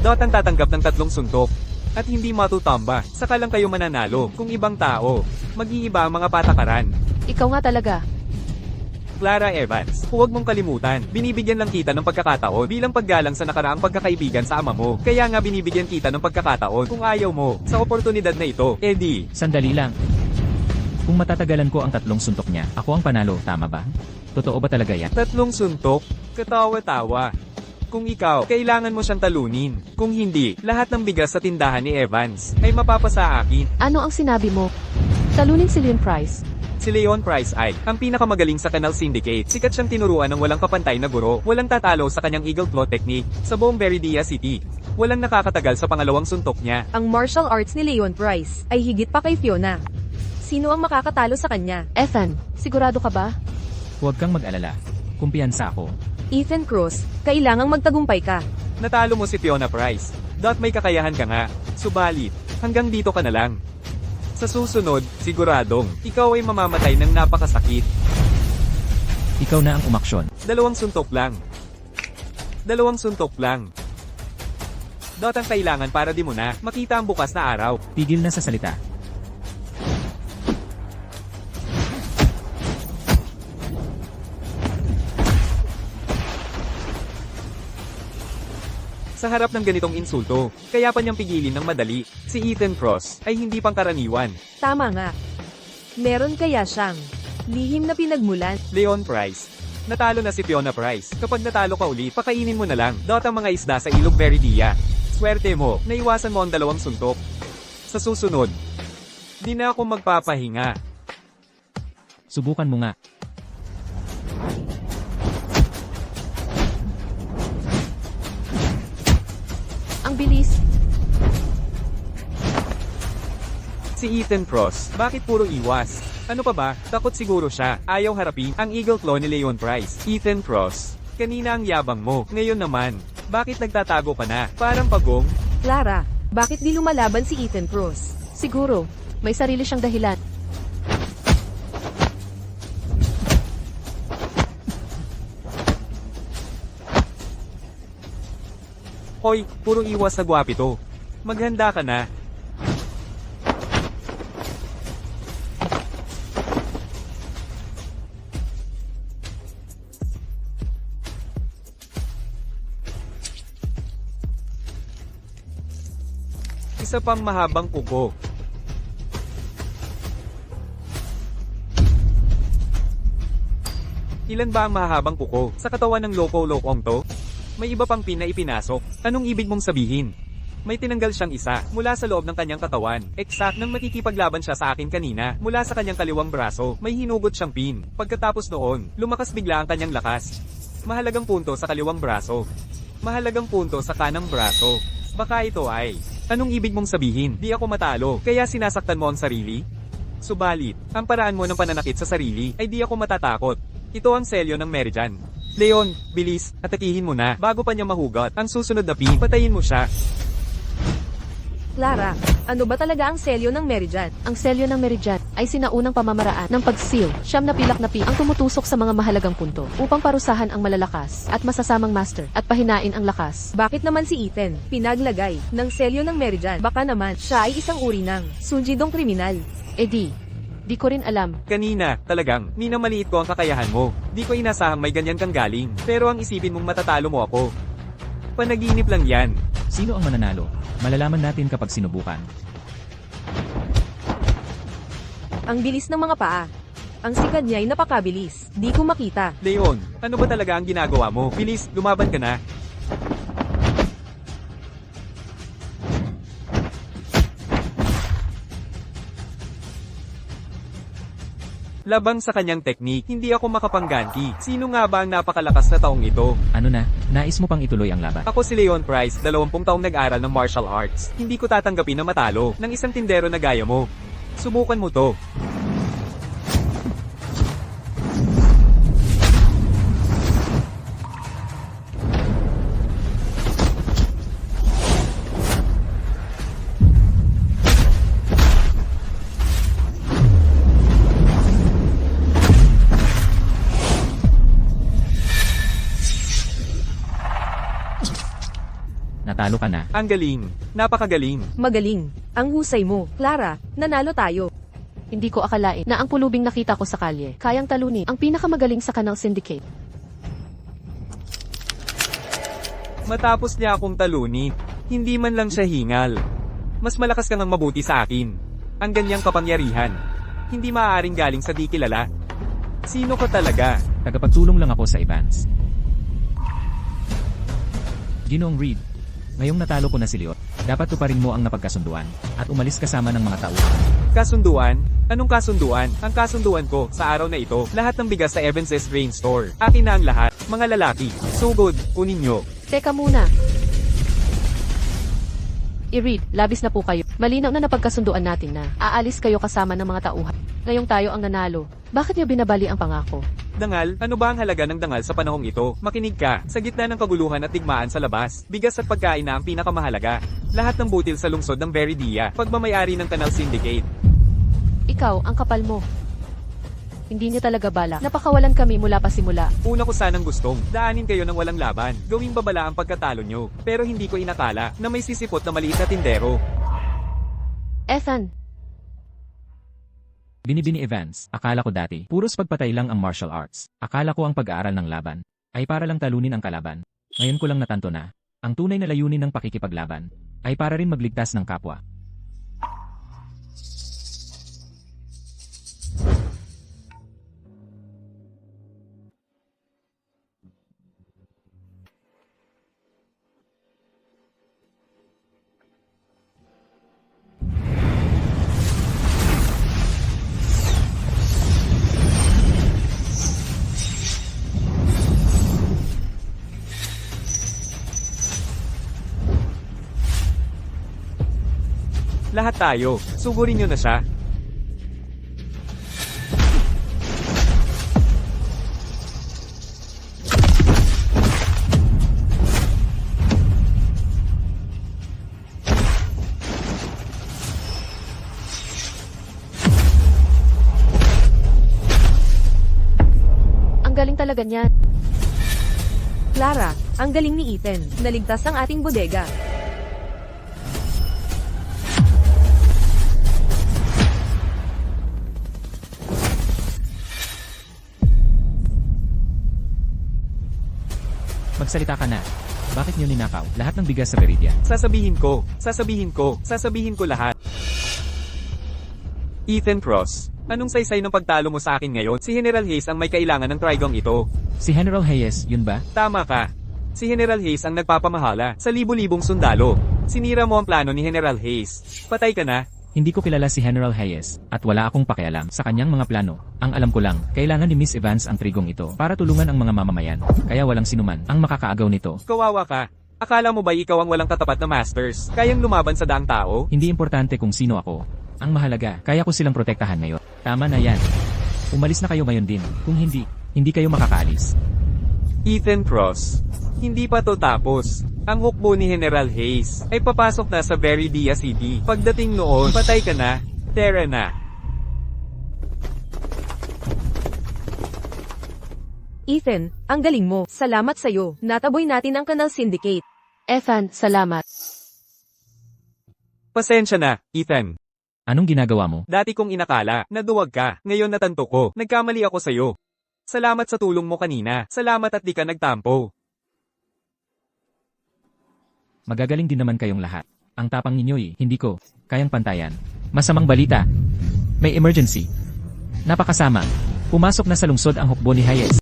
Dot ang tatanggap ng 3 suntok. At hindi matutamba, saka lang kayo mananalo. Kung ibang tao, mag-iiba ang mga patakaran. Ikaw nga talaga. Clara Evans, huwag mong kalimutan, binibigyan lang kita ng pagkakataon bilang paggalang sa nakaraang pagkakaibigan sa ama mo. Kaya nga binibigyan kita ng pagkakataon kung ayaw mo, sa oportunidad na ito, Eddie. Sandali lang. Kung matatagalan ko ang 3 suntok niya, ako ang panalo, tama ba? Totoo ba talaga yan? 3 suntok, katawa-tawa. Kung ikaw, kailangan mo siyang talunin. Kung hindi, lahat ng bigas sa tindahan ni Evans ay mapapasa akin. Ano ang sinabi mo? Talunin si Leon Price. Si Leon Price ay ang pinakamagaling sa Canal Syndicate. Sikat siyang tinuruan ng walang kapantay na guro. Walang tatalo sa kanyang Eagle Claw technique sa buong Veridia City. Walang nakakatagal sa pangalawang suntok niya. Ang martial arts ni Leon Price ay higit pa kay Fiona. Sino ang makakatalo sa kanya? Ethan, sigurado ka ba? Huwag kang mag-alala. Kumpiyansa ako. Ethan Cross, kailangang magtagumpay ka. Natalo mo si Fiona Price. Dot may kakayahan ka nga. Subalit, hanggang dito ka na lang. Sa susunod, siguradong, ikaw ay mamamatay ng napakasakit. Ikaw na ang umaksyon. 2 suntok lang. 2 suntok lang. Dot ang kailangan para di mo na makita ang bukas na araw. Tigil na sa salita. Sa harap ng ganitong insulto, kaya pa niyang pigilin ng madali, si Ethan Cross ay hindi pangkaraniwan. Tama nga. Meron kaya siyang lihim na pinagmulan. Leon Price. Natalo na si Fiona Price. Kapag natalo ka ulit, pakainin mo na lang. Dot ang mga isda sa Ilog Veridia. Swerte mo, naiwasan mo ang 2 suntok. Sa susunod, di na ako magpapahinga. Subukan mo nga. Ang bilis. Si Ethan Cross, bakit puro iwas? Ano pa ba? Takot siguro siya. Ayaw harapin ang Eagle Claw ni Leon Price. Ethan Cross. Kanina ang yabang mo, ngayon naman. Bakit nagtatago ka na? Parang pagong? Clara, bakit di lumalaban si Ethan Cross? Siguro, may sarili siyang dahilan. Hoy, puro iwas sa gwapito. Maghanda ka na. Isa pang mahabang kuko. Ilan ba ang mahabang kuko sa katawan ng loko-lokong to? May iba pang pin na ipinasok. Anong ibig mong sabihin? May tinanggal siyang isa mula sa loob ng kanyang katawan. Exact nang makikipaglaban siya sa akin kanina mula sa kanyang kaliwang braso. May hinugot siyang pin. Pagkatapos noon, lumakas bigla ang kanyang lakas. Mahalagang punto sa kaliwang braso. Mahalagang punto sa kanang braso. Baka ito ay... Anong ibig mong sabihin? Di ako matalo, kaya sinasaktan mo ang sarili? Subalit, ang paraan mo ng pananakit sa sarili ay di ako matatakot. Ito ang selyo ng Meridian. Leon, bilis, atakihin mo na bago pa niya mahugot. Ang susunod na pin, patayin mo siya. Clara, ano ba talaga ang selyo ng Meridian? Ang selyo ng Meridian ay sinaunang pamamaraan ng pag-seal. Siyam na pilak na pin ang tumutusok sa mga mahalagang punto upang parusahan ang malalakas at masasamang master at pahinain ang lakas. Bakit naman si Ethan pinaglagay ng selyo ng Meridian? Baka naman siya ay isang uri ng sunjidong kriminal. Di ko rin alam. Kanina, talagang, minamaliit ko ang kakayahan mo. Di ko inasahang may ganyan kang galing. Pero ang isipin mong matatalo mo ako. Panaginip lang yan. Sino ang mananalo? Malalaman natin kapag sinubukan. Ang bilis ng mga paa. Ang sikad niya ay napakabilis. Di ko makita. Leon, ano ba talaga ang ginagawa mo? Bilis, lumaban ka na. Labang sa kanyang teknik, hindi ako makapangganti. Sino nga ba ang napakalakas na taong ito? Ano na, nais mo pang ituloy ang laban? Ako si Leon Price, 20 taong nag-aral ng martial arts. Hindi ko tatanggapin na matalo ng isang tindero na gaya mo. Subukan mo to. Natalo ka na. Ang galing. Napakagaling. Magaling. Ang husay mo. Clara, nanalo tayo. Hindi ko akalain na ang pulubing nakita ko sa kalye kayang talunin ang pinakamagaling sa Canal Syndicate. Matapos niya akong talunin, hindi man lang siya hingal. Mas malakas kang ang mabuti sa akin. Ang ganyang kapangyarihan. Hindi maaaring galing sa di kilala. Sino ka talaga? Tagapagtulong lang ako sa Evans. Ginoong Reed, ngayong natalo ko na si Leon, dapat tuparin mo ang napagkasunduan, at umalis kasama ng mga tauhan. Kasunduan? Anong kasunduan? Ang kasunduan ko, sa araw na ito, lahat ng bigas sa Evans's Grain Store. Akin na ang lahat. Mga lalaki. Sugod, kunin nyo. Teka muna. I-read, labis na po kayo. Malinaw na napagkasunduan natin na aalis kayo kasama ng mga tauhan. Ngayong tayo ang nanalo. Bakit niyo binabali ang pangako? Dangal, ano ba ang halaga ng dangal sa panahong ito? Makinig ka, sa gitna ng kaguluhan at digmaan sa labas, bigas at pagkain na ang pinakamahalaga. Lahat ng butil sa lungsod ng Veridia, pagmamayari ng Canal Syndicate. Ikaw, ang kapal mo. Hindi niyo talaga balak. Napakawalan kami mula pa simula. Una ko sanang gustong, daanin kayo ng walang laban, gawing babala ang pagkatalo nyo, pero hindi ko inakala na may sisipot na maliit na tindero. Ethan, Binibini Evans, akala ko dati, puros pagpatay lang ang martial arts. Akala ko ang pag-aaral ng laban ay para lang talunin ang kalaban. Ngayon ko lang natanto na, ang tunay na layunin ng pakikipaglaban ay para rin magligtas ng kapwa. Lahat tayo, sugurin nyo na siya. talaga niyan. Clara, ang galing ni Ethan. Naligtas ang ating bodega. Magsalita ka na. Bakit niyo ninakaw lahat ng bigas sa Veridia? Sasabihin ko lahat. Ethan Cross, anong saysay ng pagtalo mo sa akin ngayon? Si General Hayes ang may kailangan ng trigong ito. Si General Hayes, yun ba? Tama ka. Si General Hayes ang nagpapamahala sa libu-libong sundalo. Sinira mo ang plano ni General Hayes. Patay ka na. Hindi ko kilala si General Hayes, at wala akong pakialam sa kanyang mga plano. Ang alam ko lang, kailangan ni Miss Evans ang trigong ito para tulungan ang mga mamamayan. Kaya walang sinuman ang makakaagaw nito. Kawawa ka. Akala mo ba ikaw ang walang katapat na masters? Kayang lumaban sa daang tao? Hindi importante kung sino ako. Ang mahalaga, kaya ko silang protektahan ngayon. Tama na yan. Umalis na kayo ngayon din. Kung hindi, hindi kayo makakaalis. Ethan Cross, hindi pa to tapos. Ang hukbo ni General Hayes ay papasok na sa Veridia City. Pagdating noon, patay ka na, tera na. Ethan, ang galing mo. Salamat sa'yo. Nataboy natin ang Canal Syndicate. Ethan, salamat. Pasensya na, Ethan. Anong ginagawa mo? Dati kong inakala na duwag ka. Ngayon natanto ko. Nagkamali ako sa'yo. Salamat sa tulong mo kanina. Salamat at di ka nagtampo. Magagaling din naman kayong lahat. Ang tapang ninyo hindi ko kayang pantayan. Masamang balita. May emergency. Napakasama. Pumasok na sa lungsod ang hukbo ni Hayes.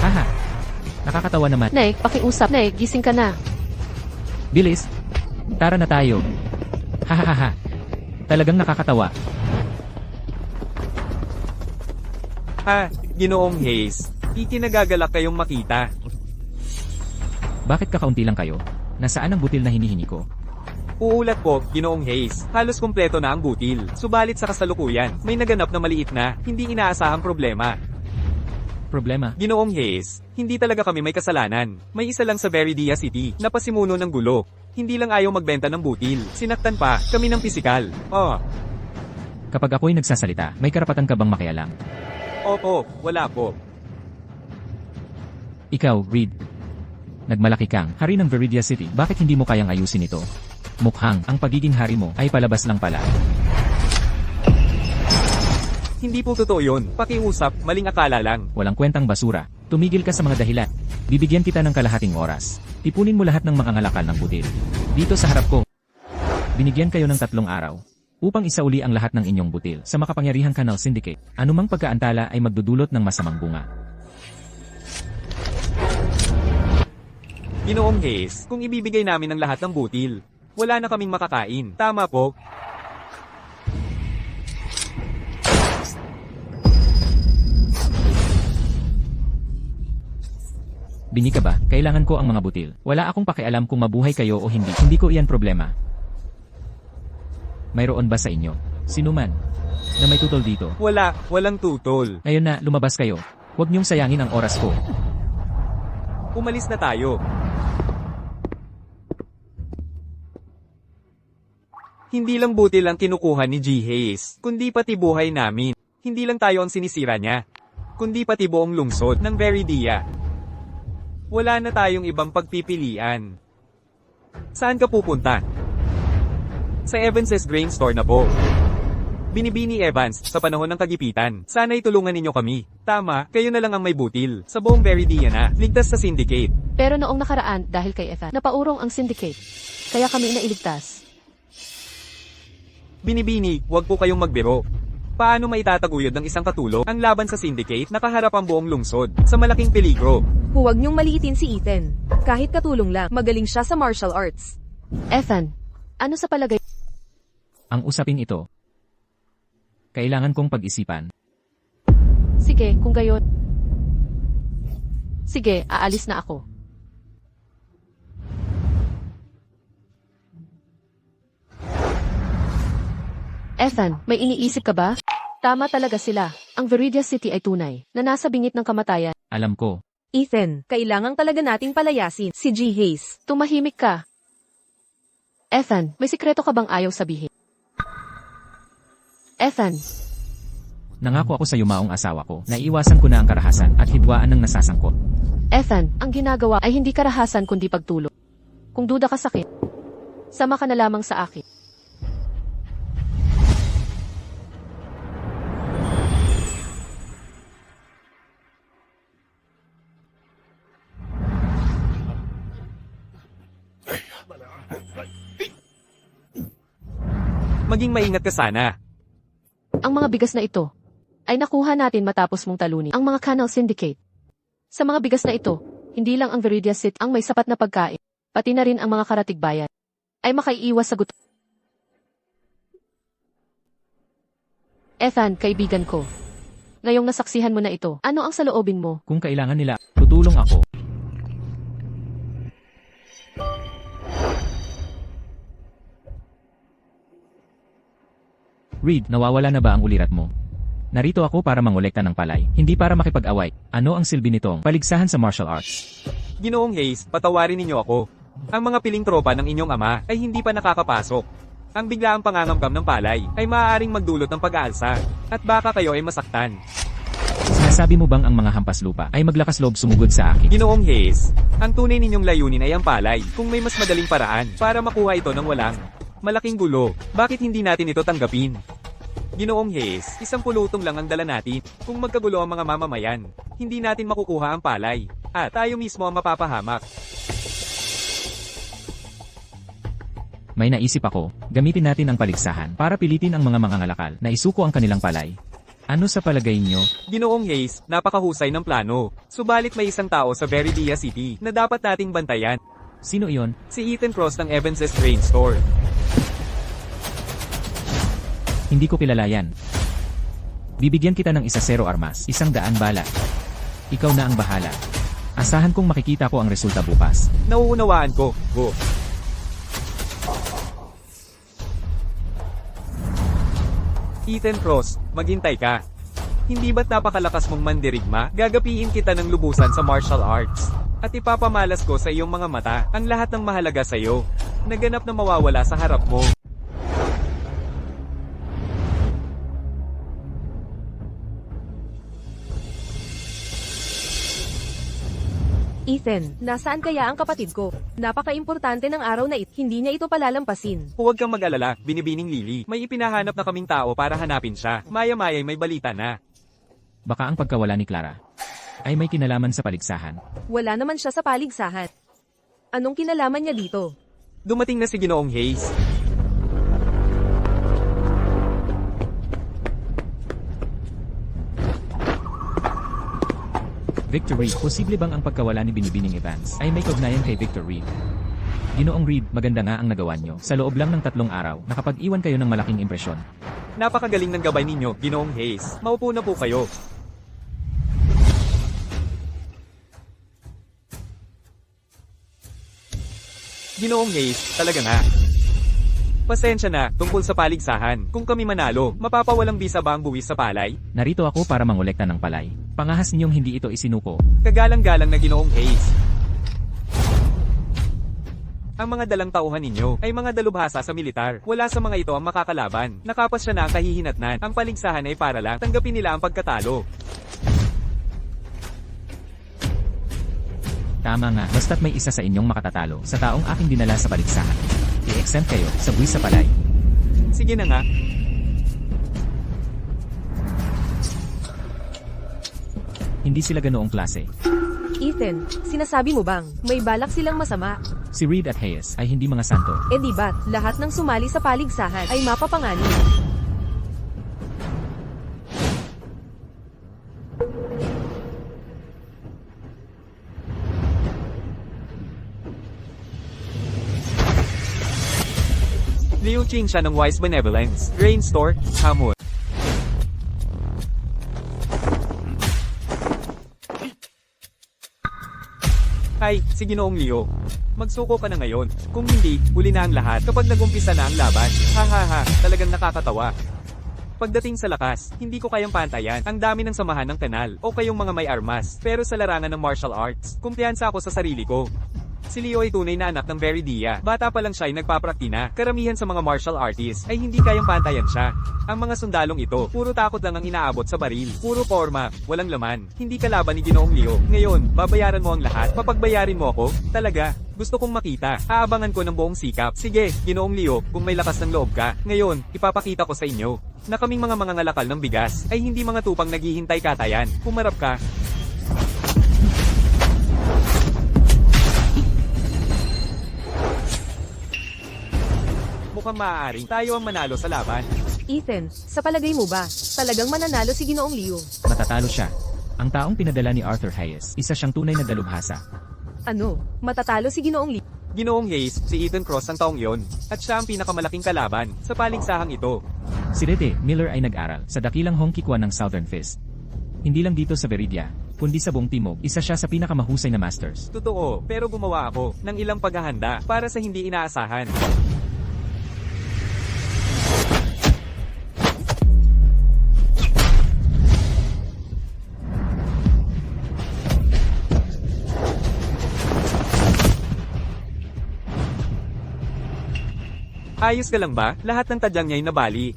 Haha. Nakakatawa naman. Nick, pakiusap. Nick, gising ka na. Bilis. Tara na tayo. Hahaha. Talagang nakakatawa. Ginoong Hayes. Ikinagagalak kayong makita. Bakit kakaunti lang kayo? Nasaan ang butil na hinihingi ko? Uulat po, Ginoong Hayes. Halos kumpleto na ang butil. Subalit sa kasalukuyan, may naganap na maliit na, hindi inaasahang problema. Problema? Ginoong Hayes, hindi talaga kami may kasalanan. May isa lang sa Veridia City, na pasimuno ng gulo. Hindi lang ayaw magbenta ng butil. Sinaktan pa, kami ng pisikal. Kapag ako'y nagsasalita, may karapatan ka bang makialam? Opo, wala po. Ikaw, Reed. Nagmalaki kang hari ng Veridia City. Bakit hindi mo kayang ayusin ito? Mukhang ang pagiging hari mo ay palabas lang pala. Hindi po totoo yun. Pakiusap, maling akala lang. Walang kwentang basura. Tumigil ka sa mga dahilan. Bibigyan kita ng kalahating oras. Tipunin mo lahat ng mga ngalakal ng butil. Dito sa harap ko. Binigyan kayo ng 3 araw upang isauli ang lahat ng inyong butil sa makapangyarihang Canal Syndicate. Anumang pagkaantala ay magdudulot ng masamang bunga. Ginoong Hayes, kung ibibigay namin ang lahat ng butil, wala na kaming makakain. Tama po. Bini ka ba? Kailangan ko ang mga butil. Wala akong pakialam kung mabuhay kayo o hindi. Hindi ko iyan problema. Mayroon ba sa inyo? Sino man na may tutol dito? Walang tutol. Ngayon na, lumabas kayo. Huwag niyong sayangin ang oras ko. Umalis na tayo. Hindi lang butil ang kinukuha ni G. Hayes, kundi pati buhay namin. Hindi lang tayo ang sinisira niya, kundi pati buong lungsod ng Veridia. Wala na tayong ibang pagpipilian. Saan ka pupunta? Sa Evans's Grain Store na po. Binibini Evans, sa panahon ng kagipitan, sana'y tulungan ninyo kami. Tama, kayo na lang ang may butil. Sa buong Veridia na, ligtas sa Syndicate. Pero noong nakaraan, dahil kay Ethan, napaurong ang Syndicate. Kaya kami nailigtas. Binibini, huwag po kayong magbiro. Paano maitataguyod ng isang katulong ang laban sa Syndicate na kaharap ang buong lungsod sa malaking peligro? Huwag niyong maliitin si Ethan. Kahit katulong lang, magaling siya sa martial arts. Ethan, ano sa palagay? Ang usaping ito, kailangan kong pag-isipan. Sige, kung gayon. Sige, aalis na ako. Ethan, may iniisip ka ba? Tama talaga sila. Ang Viridia City ay tunay, na nasa bingit ng kamatayan. Alam ko. Ethan, kailangan talaga nating palayasin si G. Hayes. Tumahimik ka. Ethan, may sikreto ka bang ayaw sabihin? Ethan, Nangako ako sa yumaong asawa ko na iwasan ko na ang karahasan at hidwaan ng nasasangkot. Ethan, ang ginagawa ay hindi karahasan kundi pagtulong. Kung duda ka sa akin, sama ka na lamang sa akin. Maging maingat ka sana. Ang mga bigas na ito ay nakuha natin matapos mong talunin ang mga Canal Syndicate. Sa mga bigas na ito, hindi lang ang Viridia City ang may sapat na pagkain, pati na rin ang mga karatigbayan ay makaiiwas sa gutom. Ethan, kaibigan ko. Ngayong nasaksihan mo na ito, ano ang saloobin mo? Kung kailangan nila, tutulong ako. Reed, nawawala na ba ang ulirat mo? Narito ako para mangolekta ng palay, hindi para makipag-away. Ano ang silbi nitong paligsahan sa martial arts? Ginoong Hayes, patawarin ninyo ako. Ang mga piling tropa ng inyong ama ay hindi pa nakakapasok. Ang biglaang pangangamkam ng palay ay maaaring magdulot ng pag-aalsa, at baka kayo ay masaktan. Sinasabi mo bang ang mga hampas lupa ay maglakas loob sumugod sa akin? Ginoong Hayes, ang tunay ninyong layunin ay ang palay, kung may mas madaling paraan para makuha ito ng walang malaking gulo. Bakit hindi natin ito tanggapin? Ginoong Hayes, isang pulutong lang ang dala natin. Kung magkagulo ang mga mamamayan, hindi natin makukuha ang palay, at tayo mismo ang mapapahamak. May naisip ako, gamitin natin ang paligsahan para pilitin ang mga mangangalakal na isuko ang kanilang palay. Ano sa palagay nyo? Ginoong Hayes, napakahusay ng plano. Subalit may isang tao sa Viridia City na dapat nating bantayan. Sino iyon? Si Ethan Cross ng Evans's Grain Store. Hindi ko kilala yan. Bibigyan kita ng 1-0 armas, 100 bala. Ikaw na ang bahala. Asahan kong makikita ko ang resulta bukas. Nauunawaan ko. Go. Ethan Cross, maghintay ka. Hindi ba't napakalakas mong mandirigma? Gagapiin kita ng lubusan sa martial arts. At ipapamalas ko sa iyong mga mata ang lahat ng mahalaga sa iyo. Naganap na mawawala sa harap mo. Ethan, nasaan kaya ang kapatid ko? Napaka-importante ng araw na ito, hindi niya ito palalampasin. Huwag kang mag-alala, binibining Lily. May ipinahanap na kaming tao para hanapin siya. Maya-maya may balita na. Baka ang pagkawala ni Clara ay may kinalaman sa paligsahan. Wala naman siya sa paligsahan. Anong kinalaman niya dito? Dumating na si Ginoong Hayes. Victor Reed, posible bang ang pagkawala ni Binibining Evans ay may kaugnayan kay Victor Reed? Ginoong Reed, maganda nga ang nagawa nyo. Sa loob lang ng 3 araw, nakapag-iwan kayo ng malaking impresyon. Napakagaling ng gabay ninyo, Ginoong Hayes. Maupo na po kayo. Ginoong Hayes, talaga nga. Pasensya na, tungkol sa paligsahan. Kung kami manalo, mapapawalang bisa ba ang buwis sa palay? Narito ako para mangolekta ng palay. Pangahas ninyong hindi ito isinuko. Kagalang-galang na Ginoong Hayes. Ang mga dalang tauhan ninyo ay mga dalubhasa sa militar. Wala sa mga ito ang makakalaban. Nakapas siya na ang kahihinatnan. Ang paligsahan ay para lang tanggapin nila ang pagkatalo. Tama nga, basta't may isa sa inyong makatatalo sa taong aking dinala sa paligsahan. I-exempt kayo sa buwis sa palay. Sige na nga. Hindi sila ganoong klase. Ethan, sinasabi mo bang may balak silang masama? Si Reed at Hayes ay hindi mga santo. Eh di ba't lahat ng sumali sa paligsahan ay mapapanganib? Liu Qing siya ng Wise Benevolence. Grain Store, Hamon. Ay, si Ginoong Leo. Magsuko ka na ngayon. Kung hindi, huli na ang lahat kapag nagumpisa na ang laban. Hahaha, talagang nakakatawa. Pagdating sa lakas, hindi ko kayang pantayan ang dami ng samahan ng kanal o kayong mga may armas. Pero sa larangan ng martial arts, kumpiyansa ako sa sarili ko. Si Leo ay tunay na anak ng Veridia. Bata pa lang siya ay nagpapraktina. Karamihan sa mga martial artists ay hindi kayang pantayan siya. Ang mga sundalong ito, puro takot lang ang inaabot sa baril. Puro forma, walang laman. Hindi kalaban ni Ginoong Leo. Ngayon, babayaran mo ang lahat. Papagbayarin mo ako? Talaga? Gusto kong makita. Aabangan ko ng buong sikap. Sige, Ginoong Leo, kung may lakas ng loob ka. Ngayon, ipapakita ko sa inyo na kaming mga mangangalakal ng bigas ay hindi mga tupang naghihintay katayan. Pumarap ka. Mukhang maaaring tayo ang manalo sa laban. Ethan, sa palagay mo ba, talagang mananalo si Ginoong Leo? Matatalo siya. Ang taong pinadala ni Arthur Hayes, isa siyang tunay na dalubhasa. Ano, matatalo si Ginoong Leo? Ginoong Hayes, si Ethan Cross ang taong yon, at siya ang pinakamalaking kalaban sa paligsahang ito. Si Rete Miller ay nag-aral sa dakilang Hong Kikwan ng Southern Fist. Hindi lang dito sa Veridia, kundi sa buong timog, isa siya sa pinakamahusay na masters. Totoo, pero gumawa ako ng ilang paghahanda para sa hindi inaasahan. Ayos ka lang ba? Lahat ng tadyang niya ay nabali.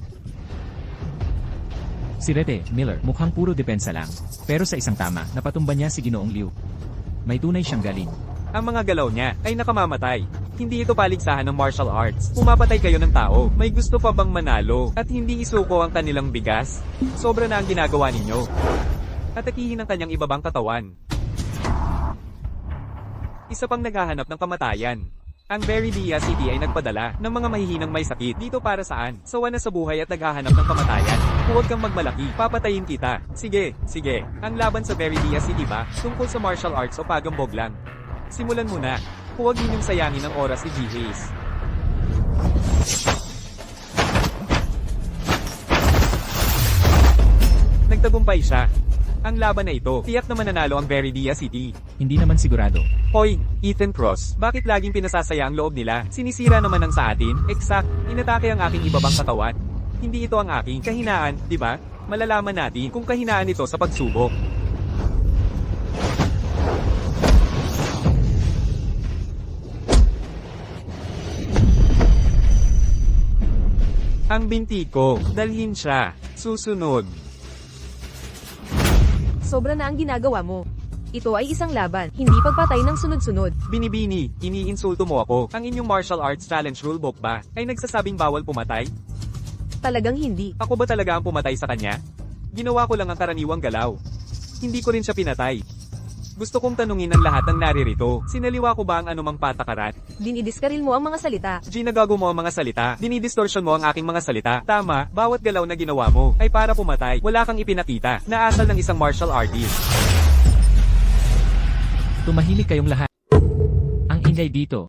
Si Rete Miller mukhang puro depensa lang. Pero sa isang tama, napatumba niya si Ginoong Liu. May tunay siyang galing. Ang mga galaw niya ay nakamamatay. Hindi ito paligsahan ng martial arts. Pumapatay kayo ng tao. May gusto pa bang manalo at hindi isuko ang kanilang bigas? Sobra na ang ginagawa ninyo. Atakihin ang kanyang ibabang katawan. Isa pang naghahanap ng kamatayan. Ang Veridia City ay nagpadala ng mga mahihinang may sakit. Dito para saan? Sawa na sa buhay at naghahanap ng kamatayan. Huwag kang magmalaki. Papatayin kita. Sige, sige. Ang laban sa Veridia City ba? Tungkol sa martial arts o pagambog lang? Simulan mo na. Huwag ninyong sayangin ang oras ni G-Haze. Nagtagumpay siya. Ang laban na ito, tiyak na mananalo ang Veridia City. Hindi naman sigurado. Hoy, Ethan Cross, bakit laging pinasasaya ang loob nila? Sinisira naman ang sa atin. Exact, inatake ang aking ibabang katawan. Hindi ito ang aking kahinaan, di ba? Malalaman natin kung kahinaan ito sa pagsubok. Ang binti ko, dalhin siya. Susunod. Sobra na ang ginagawa mo. Ito ay isang laban, hindi pagpatay ng sunod-sunod. Binibini, iniinsulto mo ako. Ang inyong martial arts challenge rulebook ba ay nagsasabing bawal pumatay? Talagang hindi. Ako ba talaga ang pumatay sa kanya? Ginawa ko lang ang karaniwang galaw. Hindi ko rin siya pinatay. Gusto kong tanungin ang lahat ng naririto. Sinaliwa ko ba ang anumang patakaran? Dinidiskaril mo ang mga salita. Ginagago mo ang mga salita. Dinidistortion mo ang aking mga salita. Tama, bawat galaw na ginawa mo ay para pumatay. Wala kang ipinakita na asal ng isang martial artist. Tumahimik kayong lahat. Ang ingay dito.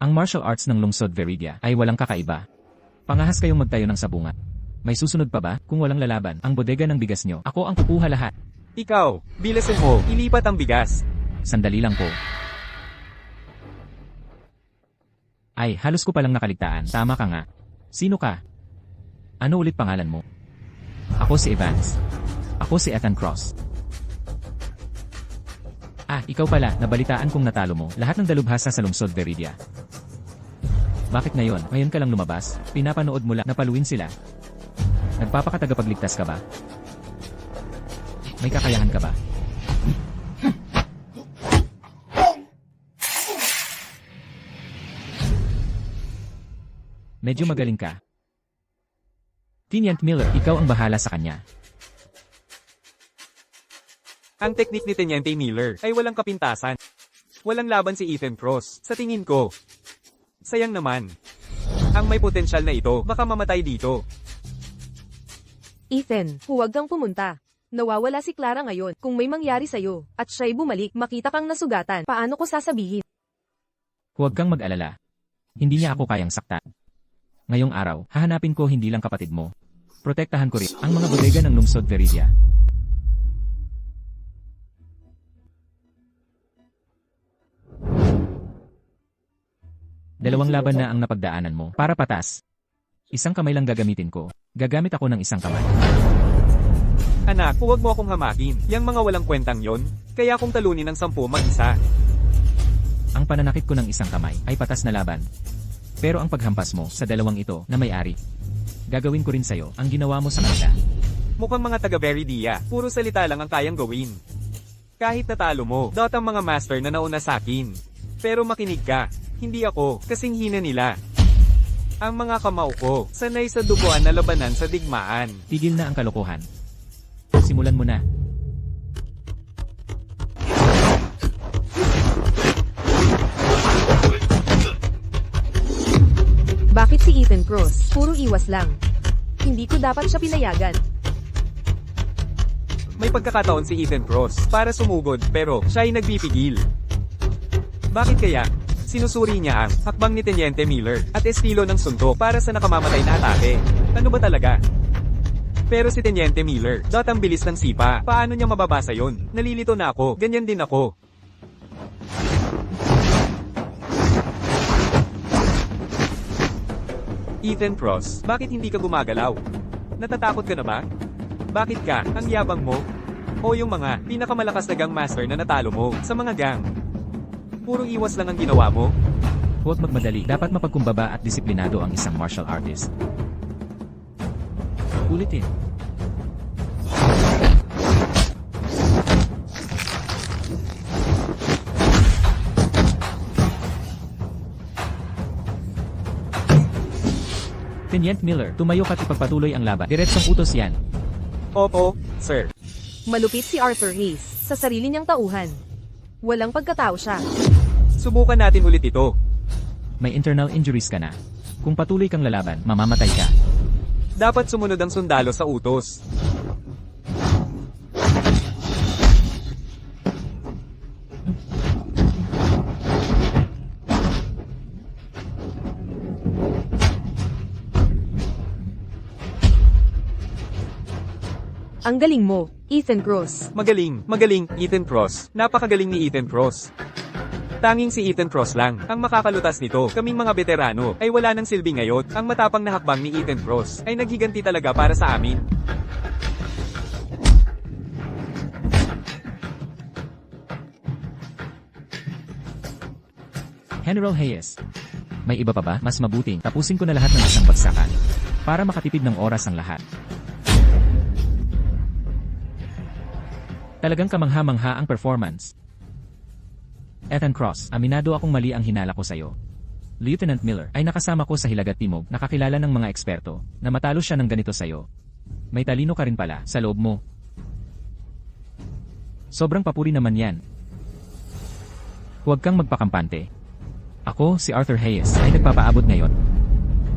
Ang martial arts ng lungsod Veridia ay walang kakaiba. Pangahas kayong magtayo ng sabungat. May susunod pa ba? Kung walang lalaban, ang bodega ng bigas nyo, ako ang kukuha lahat. Ikaw, bilasin mo, ilipat ang bigas. Sandali lang po. Ay, halos ko palang nakaligtaan. Tama ka nga. Sino ka? Ano ulit pangalan mo? Ako si Evans. Ako si Ethan Cross. Ah, ikaw pala, nabalitaan kong natalo mo. Lahat ng dalubhasa sa lungsod Veridia. Bakit ngayon? Ngayon ka lang lumabas? Pinapanood mo lang, napaluin sila. Nagpapakatagapagligtas ka ba? May kakayahan ka ba? Medyo magaling ka. Teniente Miller, ikaw ang bahala sa kanya. Ang teknik ni Teniente Miller ay walang kapintasan. Walang laban si Ethan Cross, sa tingin ko. Sayang naman. Ang may potensyal na ito, baka mamatay dito. Ethan, huwag kang pumunta. Nawawala si Clara ngayon. Kung may mangyari sa'yo, at siya'y bumalik, makita kang nasugatan, paano ko sasabihin? Huwag kang mag-alala. Hindi niya ako kayang saktan. Ngayong araw, hahanapin ko hindi lang kapatid mo. Protektahan ko rin ang mga bodega ng lungsod Veridia. Dalawang laban na ang napagdaanan mo. Para patas. Isang kamay lang gagamitin ko. Gagamit ako ng isang kamay. Anak, huwag mo akong hamakin. Yang mga walang kwentang yon, kaya kung talunin ng 10 mag-isa. Ang pananakit ko ng isang kamay ay patas na laban. Pero ang paghampas mo sa dalawang ito na may-ari, gagawin ko rin sa'yo ang ginawa mo sa kanila. Mukhang mga taga-Veridia, puro salita lang ang kayang gawin. Kahit natalo mo, dot ang mga master na nauna sa akin. Pero makinig ka, hindi ako, kasing hina nila. Ang mga kamao ko, sanay sa duguan na labanan sa digmaan. Tigil na ang kalokohan. Simulan mo na. Bakit si Ethan Cross? Puro iwas lang. Hindi ko dapat siya pinayagan. May pagkakataon si Ethan Cross para sumugod pero siya ay nagpipigil. Bakit kaya? Sinusuri niya ang hakbang ni Teniente Miller at estilo ng suntok para sa nakamamatay na atake. Ano ba talaga? Pero si Teniente Miller, dot ang bilis ng sipa. Paano niya mababasa yon? Nalilito na ako, ganyan din ako. Ethan Cross, bakit hindi ka gumagalaw? Natatakot ka na ba? Bakit ka? Ang yabang mo? O yung mga pinakamalakas na gang master na natalo mo sa mga gang? Puro iwas lang ang ginawa mo? Huwag magmadali. Dapat mapagkumbaba at disiplinado ang isang martial artist. Ulitin. Teniente Miller, tumayo ka't ipagpatuloy ang laban. Diretsong utos yan. Opo, sir. Malupit si Arthur Hayes sa sarili niyang tauhan. Walang pagkatao siya. Subukan natin ulit ito. May internal injuries ka na. Kung patuloy kang lalaban, mamamatay ka. Dapat sumunod ang sundalo sa utos. Ang galing mo, Ethan Cross. Magaling, Ethan Cross. Napakagaling ni Ethan Cross. Tanging si Ethan Cross lang ang makakalutas nito. Kaming mga veterano ay wala ng silbi ngayon. Ang matapang na hakbang ni Ethan Cross ay naghiganti talaga para sa amin. General Hayes. May iba pa ba? Mas mabuting tapusin ko na lahat ng isang bagsakan para makatipid ng oras ang lahat. Talagang kamangha-mangha ang performance. Ethan Cross, aminado akong mali ang hinala ko sa'yo. Lieutenant Miller ay nakasama ko sa Hilagat Timog, nakakilala ng mga eksperto na matalo siya ng ganito sa'yo. May talino ka rin pala sa loob mo. Sobrang papuri naman yan. Huwag kang magpakampante. Ako, si Arthur Hayes, ay nagpapaabot ngayon.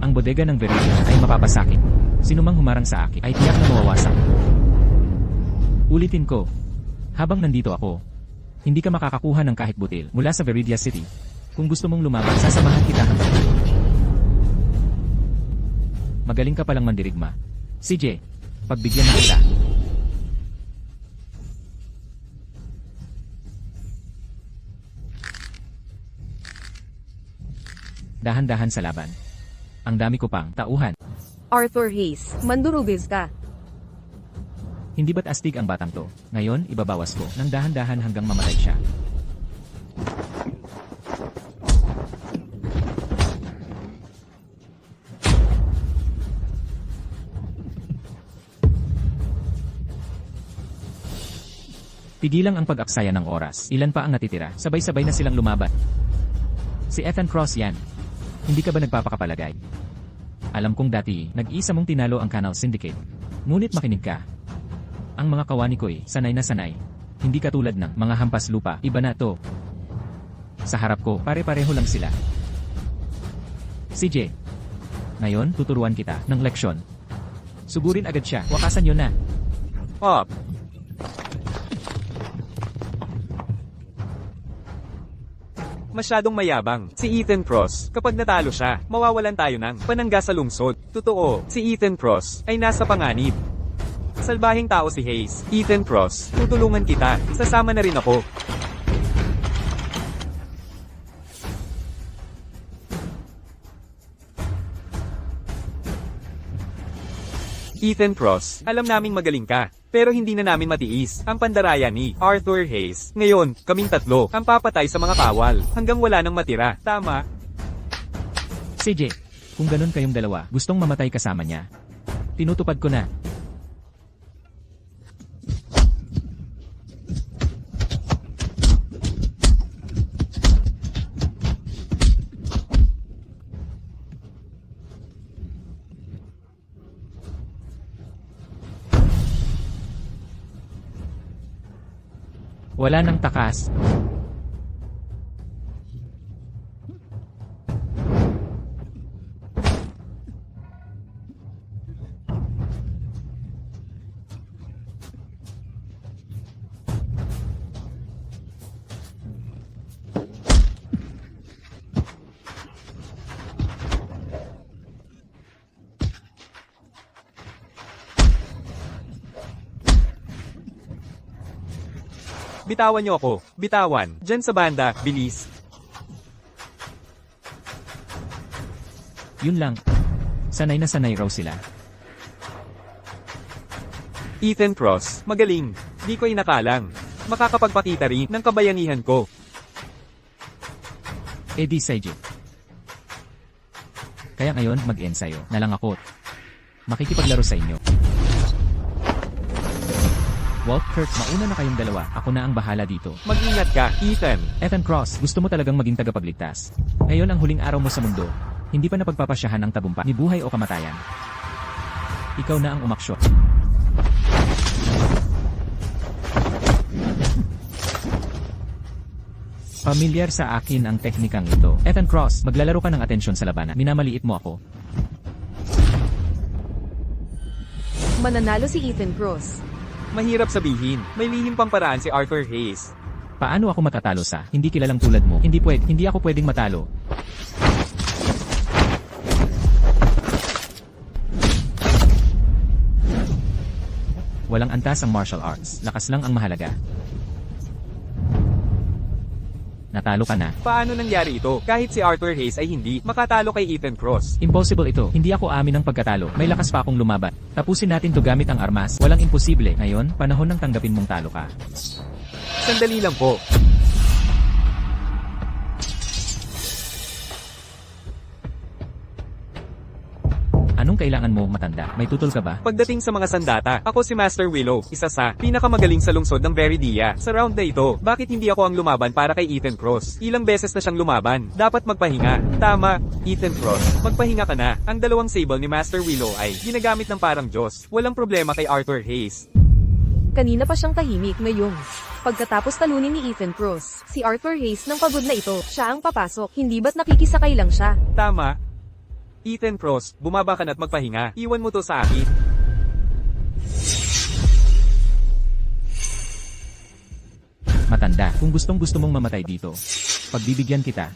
Ang bodega ng Veridia ay mapapasakit. Sinumang humarang sa akin ay tiyak na mawawasak. Ulitin ko. Habang nandito ako, hindi ka makakakuha ng kahit butil mula sa Veridia City. Kung gusto mong lumaban, sasamahan kita hanggang dulo. Magaling ka palang mandirigma. CJ, pagbigyan na kita. Dahan-dahan sa laban. Ang dami ko pang tauhan. Arthur Hayes, mandurugis ka. Hindi ba't astig ang batang to? Ngayon, ibabawas ko ng dahan-dahan hanggang mamatay siya. Tigilang ang pag-aksaya ng oras. Ilan pa ang natitira? Sabay-sabay na silang lumaban. Si Ethan Cross yan. Hindi ka ba nagpapakapalagay? Alam kong dati, nag-isa mong tinalo ang Canal Syndicate. Ngunit makinig ka. Ang mga kawani ko'y sanay na sanay. Hindi katulad ng mga hampas lupa, iba na to. Sa harap ko, pare-pareho lang sila. CJ, ngayon tuturuan kita ng leksyon. Sugurin agad siya, wakasan yun na. Up. Masyadong mayabang. Si Ethan Cross, kapag natalo siya, mawawalan tayo ng panangga sa lungsod. Totoo, si Ethan Cross ay nasa panganib. Salbahing tao si Hayes. Ethan Cross, tutulungan kita. Sasama na rin ako. Ethan Cross, alam naming magaling ka. Pero hindi na namin matiis ang pandaraya ni Arthur Hayes. Ngayon, kaming tatlo ang papatay sa mga kawal hanggang wala nang matira. Tama? CJ, kung ganun kayong dalawa, gustong mamatay kasama niya. Tinutupad ko na. Wala nang takas. Bitawan niyo ako. Bitawan. Diyan sa banda, bilis. Yun lang. Sanay na sanay raw sila. Ethan Cross, magaling. Di ko inakalang. Makakapagpakita rin ng kabayanihan ko. Di CJ. Kaya ngayon mag-ensayo na lang ako. Makikipaglaro sa inyo. Walt, Kurt, mauna na kayong dalawa. Ako na ang bahala dito. Mag-ingat ka, Ethan. Ethan Cross, gusto mo talagang maging tagapagligtas. Ngayon ang huling araw mo sa mundo. Hindi pa napagpapasyahan ang tagumpay ni buhay o kamatayan. Ikaw na ang umaksyon. Pamilyar sa akin ang teknikang ito. Ethan Cross, maglalaro ka ng atensyon sa labanan. Minamaliit mo ako. Mananalo si Ethan Cross. Mahirap sabihin. May lihim pang paraan si Arthur Hayes. Paano ako matatalo sa hindi kilalang tulad mo? Hindi ako pwedeng matalo. Walang antas ang martial arts. Lakas lang ang mahalaga. Natalo ka na. Paano nangyari ito? Kahit si Arthur Hayes ay hindi makatalo kay Ethan Cross. Impossible ito. Hindi ako amin ng pagkatalo. May lakas pa akong lumaban. Tapusin natin to gamit ang armas. Walang imposible. Ngayon, panahon ng tanggapin mong talo ka. Sandali lang po. Anong kailangan mo, matanda? May tutol ka ba? Pagdating sa mga sandata, ako si Master Willow, isa sa pinakamagaling sa lungsod ng Veridia. Sa round na ito, bakit hindi ako ang lumaban para kay Ethan Cross? Ilang beses na siyang lumaban. Dapat magpahinga. Tama, Ethan Cross. Magpahinga ka na. Ang dalawang sable ni Master Willow ay ginagamit ng parang Diyos. Walang problema kay Arthur Hayes. Kanina pa siyang tahimik ngayon. Pagkatapos talunin ni Ethan Cross, si Arthur Hayes ng pagod na ito, siya ang papasok. Hindi ba't nakikisakay lang siya? Tama. Ethan Cross, bumaba ka na't magpahinga. Iwan mo to sa akin. Matanda, kung gustong gusto mong mamatay dito, pagbibigyan kita.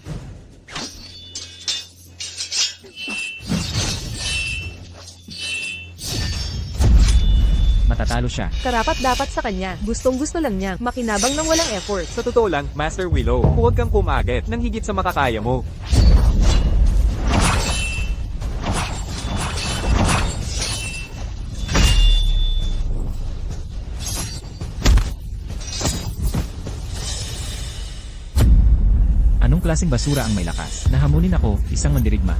Matatalo siya. Karapat dapat sa kanya. Gustong gusto lang niya. Makinabang ng walang effort. Sa totoo lang, Master Willow, huwag kang kumaget nang higit sa makakaya mo. Anong klaseng basura ang may lakas? Nahamunin ako, isang mandirigma.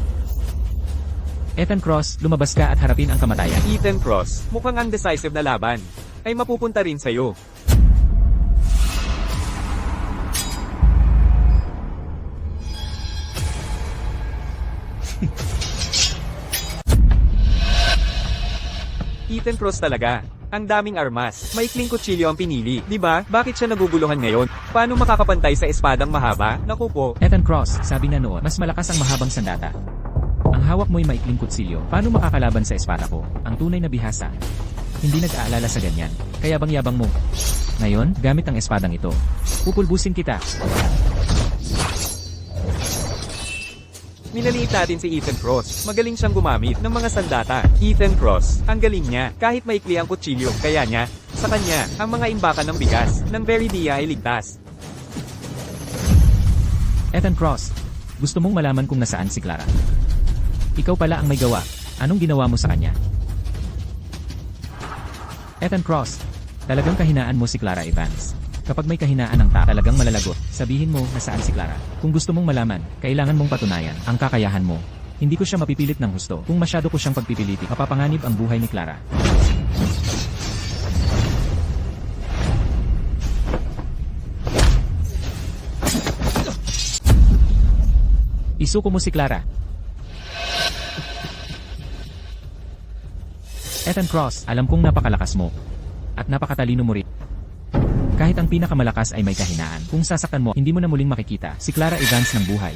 Ethan Cross, lumabas ka at harapin ang kamatayan. Ethan Cross, mukhang ang decisive na laban ay mapupunta rin sa'yo. Ethan Cross talaga. Ang daming armas. Maikling kutsilyo ang pinili. Di ba? Bakit siya naguguluhan ngayon? Paano makakapantay sa espadang mahaba? Naku po. Ethan Cross, sabi na noon, mas malakas ang mahabang sandata. Ang hawak mo'y maikling kutsilyo. Paano makakalaban sa espada ko? Ang tunay na bihasa. Hindi nag-aalala sa ganyan. Kaya bang-yabang mo. Ngayon, gamit ang espadang ito. Pupulbusin kita. Minaliit natin si Ethan Cross. Magaling siyang gumamit ng mga sandata. Ethan Cross, ang galing niya. Kahit maikli ang kutsilyo, kaya niya, sa kanya, ang mga imbakan ng bigas, ng Veridia ay ligtas. Ethan Cross, gusto mong malaman kung nasaan si Clara? Ikaw pala ang may gawa. Anong ginawa mo sa kanya? Ethan Cross, talagang kahinaan mo si Clara Evans. Kapag may kahinaan ng talagang malalagot, sabihin mo nasaan si Clara. Kung gusto mong malaman, kailangan mong patunayan ang kakayahan mo. Hindi ko siya mapipilit ng husto. Kung masyado ko siyang pagpipiliti, mapapanganib ang buhay ni Clara. Isuko mo si Clara. Ethan Cross, alam kong napakalakas mo. At napakatalino mo rin. Kahit ang pinakamalakas ay may kahinaan. Kung sasaktan mo, hindi mo na muling makikita si Clara Evans ng buhay.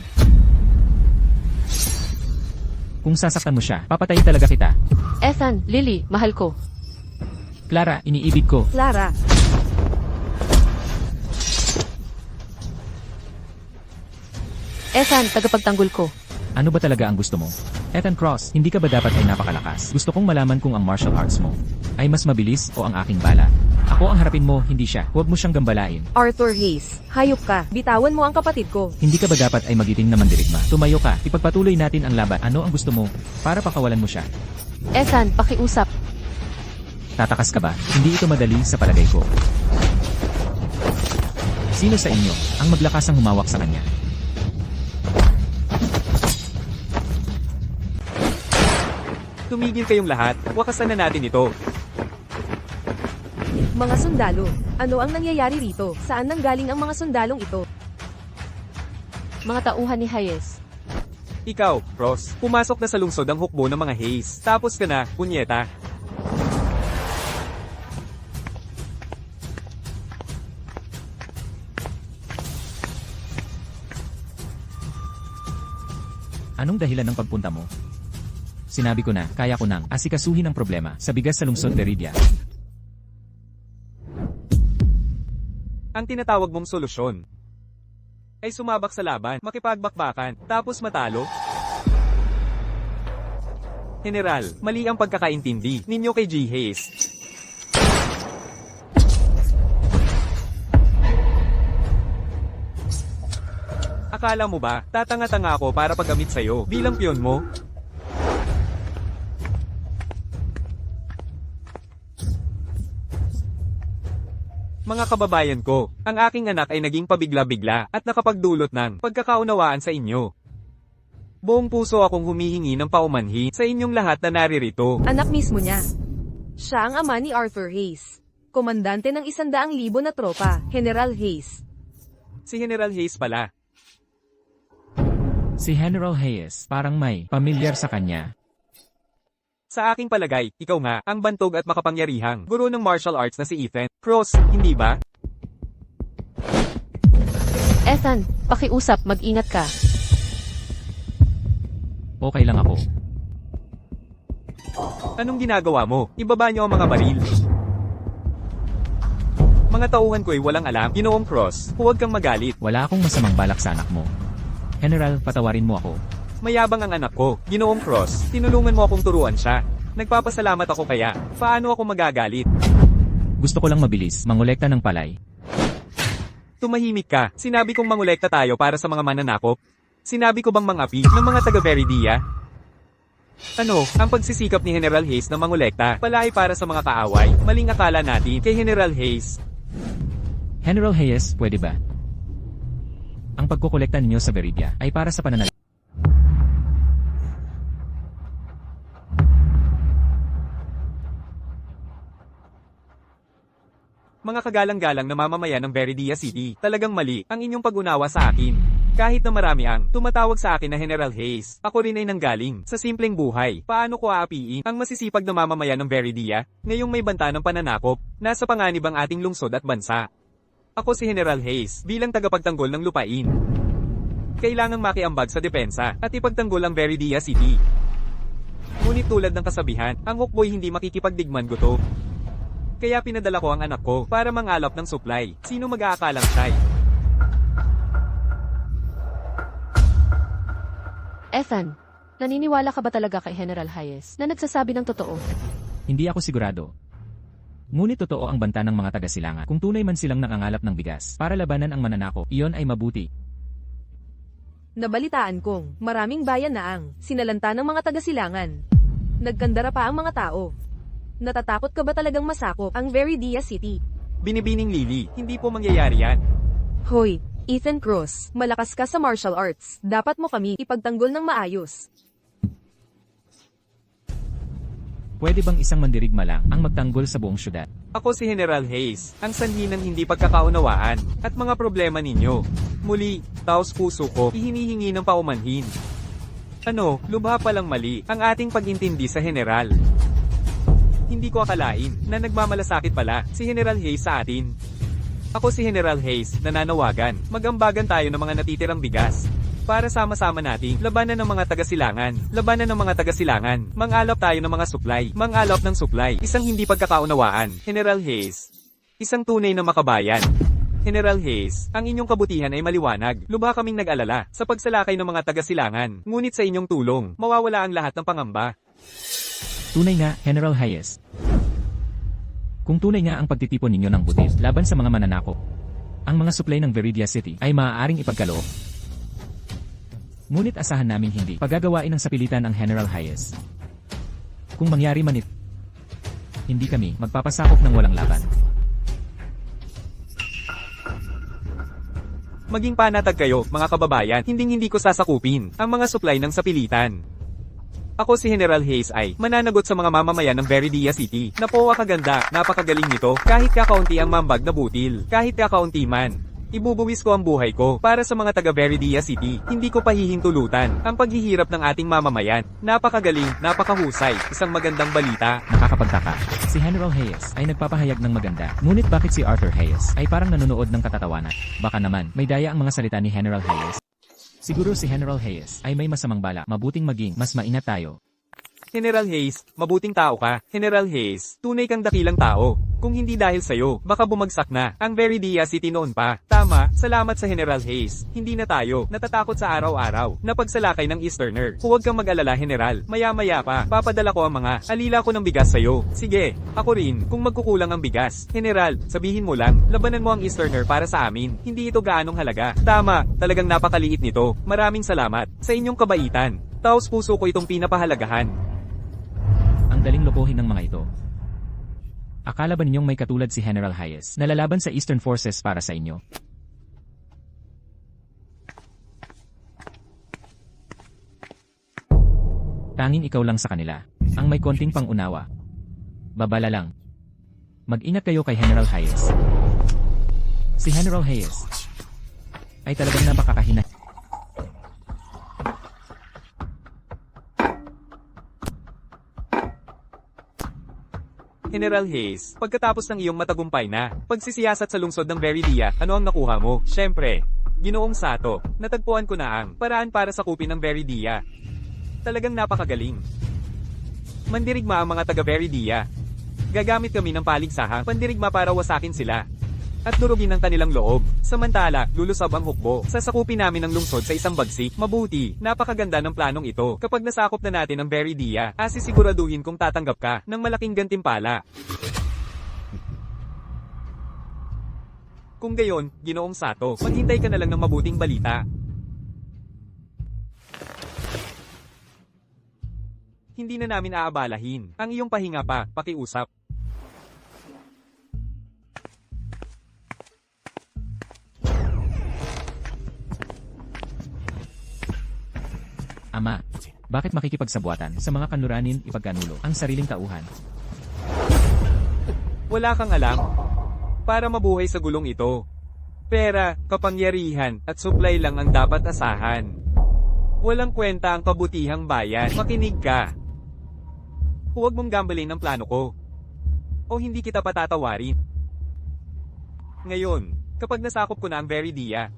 Kung sasaktan mo siya, papatayin talaga kita. Ethan, Lily, mahal ko. Clara, iniibig ko. Clara, Ethan, tagapagtanggol ko. Ano ba talaga ang gusto mo? Ethan Cross, hindi ka ba dapat ay napakalakas? Gusto kong malaman kung ang martial arts mo ay mas mabilis o ang aking bala. Ako ang harapin mo, hindi siya. Huwag mo siyang gambalain. Arthur Hayes, hayop ka. Bitawan mo ang kapatid ko. Hindi ka ba dapat ay magiting na mandirigma? Tumayo ka, ipagpatuloy natin ang laban. Ano ang gusto mo? Para pakawalan mo siya. Ethan, pakiusap. Tatakas ka ba? Hindi ito madali sa palagay ko. Sino sa inyo ang maglakasang humawak sa kanya? Tumigil kayong lahat, wakasan na natin ito. Mga sundalo, ano ang nangyayari rito? Saan nanggaling ang mga sundalong ito? Mga tauhan ni Hayes. Ikaw, Cross, pumasok na sa lungsod ang hukbo ng mga Hayes. Tapos ka na, punyeta. Anong dahilan ng pagpunta mo? Sinabi ko na, kaya ko nang asikasuhin ang problema sa bigas sa lungsod Veridia. Ang tinatawag mong solusyon ay sumabak sa laban, makipagbakbakan, tapos matalo. General, mali ang pagkakaintindi ninyo kay G. Hayes. Akala mo ba, tatanga-tanga ako para paggamit sa'yo bilang piyon mo? Mga kababayan ko, ang aking anak ay naging pabigla-bigla at nakapagdulot ng pagkakaunawaan sa inyo. Buong puso akong humihingi ng paumanhin sa inyong lahat na naririto. Anak mismo niya. Siya ang ama ni Arthur Hayes. Komandante ng 100,000 na tropa, General Hayes. Si General Hayes pala. Si General Hayes, parang may pamilyar sa kanya. Sa aking palagay, ikaw nga, ang bantog at makapangyarihang guro ng martial arts na si Ethan Cross, hindi ba? Ethan, pakiusap, mag-ingat ka. Okay lang ako. Anong ginagawa mo? Ibaba niyo ang mga baril. Mga tauhan ko'y walang alam, Ginoong Cross, huwag kang magalit. Wala akong masamang balak sa anak mo. General, patawarin mo ako. Mayabang ang anak ko, Ginoong Cross, tinulungan mo akong turuan siya. Nagpapasalamat ako kaya, paano ako magagalit? Gusto ko lang mabilis, mangolekta ng palay. Tumahimik ka, sinabi kong mangolekta tayo para sa mga mananakop. Sinabi ko bang mangapi ng mga taga-Veridia? Ano, ang pagsisikap ni General Hayes na mangolekta, pala ay para sa mga kaaway, maling akala natin kay General Hayes. General Hayes, pwede ba? Ang pagkukolekta ninyo sa Veridia ay para sa pananal. Mga kagalang-galang na mamamayan ng Veridia City, talagang mali ang inyong pag-unawa sa akin. Kahit na marami ang tumatawag sa akin na General Hayes, ako rin ay nanggaling sa simpleng buhay. Paano ko aapiin ang masisipag na mamamayan ng Veridia, ngayong may banta ng pananakop, nasa panganib ang ating lungsod at bansa? Ako si General Hayes, bilang tagapagtanggol ng lupain. Kailangang makiambag sa depensa at ipagtanggol ang Veridia City. Ngunit tulad ng kasabihan, ang hukbo'y hindi makikipagdigman guto. Kaya pinadala ko ang anak ko para mangalap ng supply. Sino mag-aakalang siya'y? Ethan, naniniwala ka ba talaga kay General Hayes na nagsasabi ng totoo? Hindi ako sigurado. Ngunit totoo ang banta ng mga taga-silangan. Kung tunay man silang nangangalap ng bigas para labanan ang mananakop, iyon ay mabuti. Nabalitaan kong maraming bayan na ang sinalanta ng mga taga-silangan. Nagkandara pa ang mga tao. Natatakot ka ba talagang masakop ang Veridia City? Binibining Lily, hindi po mangyayari yan. Hoy, Ethan Cross, malakas ka sa martial arts. Dapat mo kami ipagtanggol ng maayos. Pwede bang isang mandirigma lang ang magtanggol sa buong syudad? Ako si General Hayes, ang sanhi ng hindi pagkakaunawaan, at mga problema ninyo. Muli, taos puso ko, ihinihingi ng paumanhin. Ano, lubha palang mali, ang ating pag-intindi sa General. Hindi ko akalain, na nagmamalasakit pala, si General Hayes sa atin. Ako si General Hayes, nananawagan, magambagan tayo ng mga natitirang bigas. Para sama-sama nating labanan ng mga taga-silangan, mangalap tayo ng mga supply, mangalap ng supply, isang hindi pagkakaunawaan, General Hayes. Isang tunay na makabayan. General Hayes, ang inyong kabutihan ay maliwanag, lubha kaming nag-alala, sa pagsalakay ng mga taga-silangan, ngunit sa inyong tulong, mawawala ang lahat ng pangamba. Tunay nga, General Hayes. Kung tunay nga ang pagtitipon ninyo ng butil laban sa mga mananakop, ang mga supply ng Veridia City ay maaaring ipagkaloob. Ngunit asahan namin hindi pagagawain ng sapilitan ang General Hayes. Kung mangyari man ito, hindi kami magpapasakop ng walang laban. Maging panatag kayo, mga kababayan, hindi ko sasakupin ang mga supply ng sapilitan. Ako si General Hayes ay mananagot sa mga mamamayan ng Veridia City. Napowa kaganda, napakagaling nito, kahit kakaunti ang mambag na butil, kahit kakaunti man. Ibubuwis ko ang buhay ko para sa mga taga Veridia City. Hindi ko pahihintulutan ang paghihirap ng ating mamamayan. Napakagaling, napakahusay, isang magandang balita. Nakakapagtaka. Si General Hayes ay nagpapahayag ng maganda. Ngunit bakit si Arthur Hayes ay parang nanonood ng katatawanan? Baka naman, may daya ang mga salita ni General Hayes. Siguro si General Hayes ay may masamang bala. Mabuting maging mas maingat tayo. General Hayes, mabuting tao ka. General Hayes, tunay kang dakilang tao. Kung hindi dahil sa'yo, baka bumagsak na ang Veridia City noon pa. Tama, salamat sa General Hayes. Hindi na tayo natatakot sa araw-araw na pagsalakay ng Easterner. Huwag kang mag-alala, General. Maya-maya pa, papadala ko ang mga alila ko ng bigas sa'yo. Sige, ako rin, kung magkukulang ang bigas. General, sabihin mo lang, labanan mo ang Easterner para sa amin. Hindi ito gaanong halaga. Tama, talagang napakaliit nito. Maraming salamat sa inyong kabaitan. Taos puso ko itong pinapahalagahan. Ang daling lokohin ng mga ito. Akala ba ninyong may katulad si General Hayes na lalaban sa Eastern Forces para sa inyo? Tanging ikaw lang sa kanila, ang may konting pangunawa. Babala lang. Mag-ingat kayo kay General Hayes. Si General Hayes ay talagang napakakahina. General Hayes, pagkatapos ng iyong matagumpay na pagsisiyasat sa lungsod ng Veridia, ano ang nakuha mo? Siyempre, Ginoong Sato, natagpuan ko na ang paraan para sakupin ng Veridia. Talagang napakagaling. Mandirigma ang mga taga Veridia. Gagamit kami ng paligsahang pandirigma para wasakin sila at durugin ang kanilang loob. Samantala, lulusab ang hukbo. Sasakupin namin ang lungsod sa isang bagsik. Mabuti, napakaganda ng planong ito. Kapag nasakop na natin ang Veridia, asisiguraduhin kung tatanggap ka ng malaking gantimpala. Kung gayon, Ginoong Sato, maghintay ka na lang ng mabuting balita. Hindi na namin aabalahin ang iyong pahinga pa, pakiusap. Ama, bakit makikipagsabuatan sa mga kanluranin ipagkanulo ang sariling tauhan? Wala kang alam. Para mabuhay sa gulong ito, pera, kapangyarihan, at supply lang ang dapat asahan. Walang kwenta ang kabutihang bayan. Makinig ka. Huwag mong gambalin ang plano ko. O hindi kita patatawarin. Ngayon, kapag nasakop ko na ang Veridia,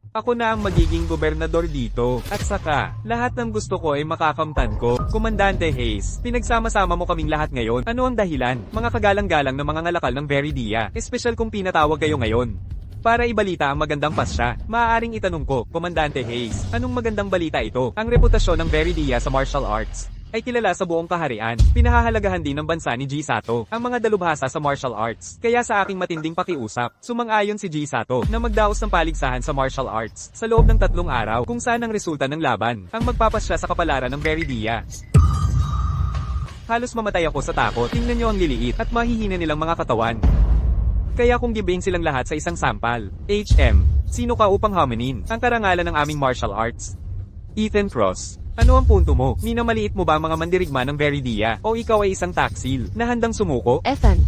ako na ang magiging gobernador dito. At saka, lahat ng gusto ko ay makakamtan ko. Komandante Hayes, pinagsama-sama mo kaming lahat ngayon. Ano ang dahilan? Mga kagalang-galang na mga ngalakal ng Veridia. Espesyal kung pinatawag kayo ngayon. Para ibalita ang magandang pasya, maaaring itanong ko, Komandante Hayes, anong magandang balita ito? Ang reputasyon ng Veridia sa martial arts ay kilala sa buong kaharian. Pinahahalagahan din ng bansa ni G. Sato ang mga dalubhasa sa martial arts. Kaya sa aking matinding pakiusap, sumang-ayon si G. Sato na magdaos ng paligsahan sa martial arts sa loob ng 3 araw kung saan ang resulta ng laban ang magpapasya sa kapalaran ng Veridia. Halos mamatay ako sa takot. Tingnan nyo ang liliit at mahihina nilang mga katawan. Kaya kung gibain silang lahat sa isang sampal. Sino ka upang haminin ang karangalan ng aming martial arts? Ethan Cross. Ano ang punto mo? Minamaliit mo ba ang mga mandirigma ng Veridia? O ikaw ay isang taksil na handang sumuko? Ethan,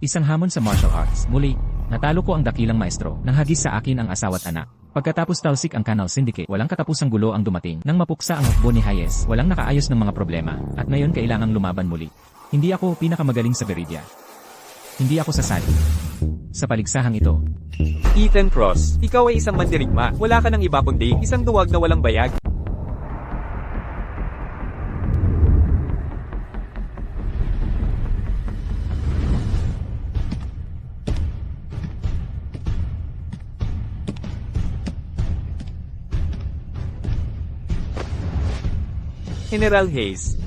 Isang hamon sa martial arts. Muli, natalo ko ang dakilang maestro nang hagis sa akin ang asawa't anak. Pagkatapos talsik ang Canal Syndicate, walang katapusang gulo ang dumating. Nang mapuksa ang hukbo ni Hayes, walang nakaayos ng mga problema. At ngayon kailangang lumaban muli. Hindi ako pinakamagaling sa Veridia. Hindi ako sasali sa paligsahang ito. Ethan Cross. Ikaw ay isang mandirigma. Wala ka ng iba kundi isang duwag na walang bayag. General Hayes.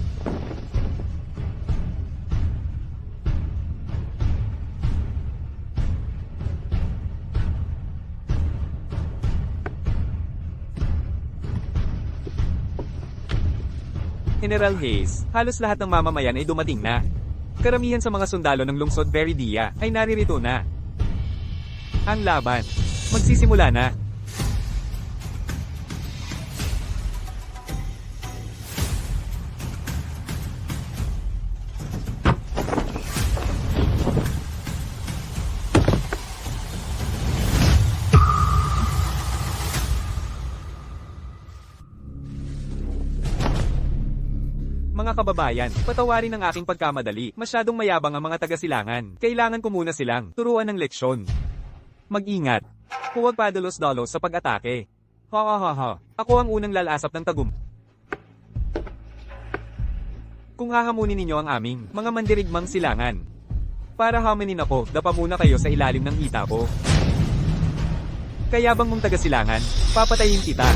General Hayes, halos lahat ng mamamayan ay dumating na. Karamihan sa mga sundalo ng lungsod Veridia ay naririto na. Ang laban. Magsisimula na. Mga kababayan, patawarin ang aking pagkamadali. Masyadong mayabang ang mga taga-silangan. Kailangan ko muna silang turuan ng leksyon. Mag-ingat. Huwag padalos-dalos sa pag-atake. Ha. Ako ang unang lalasap ng tagum. Kung hahamunin ninyo ang aming mga mandirigmang silangan. Para hamanin ako, dapa muna kayo sa ilalim ng hita ko. Kayabang mong taga-silangan, papatayin kita.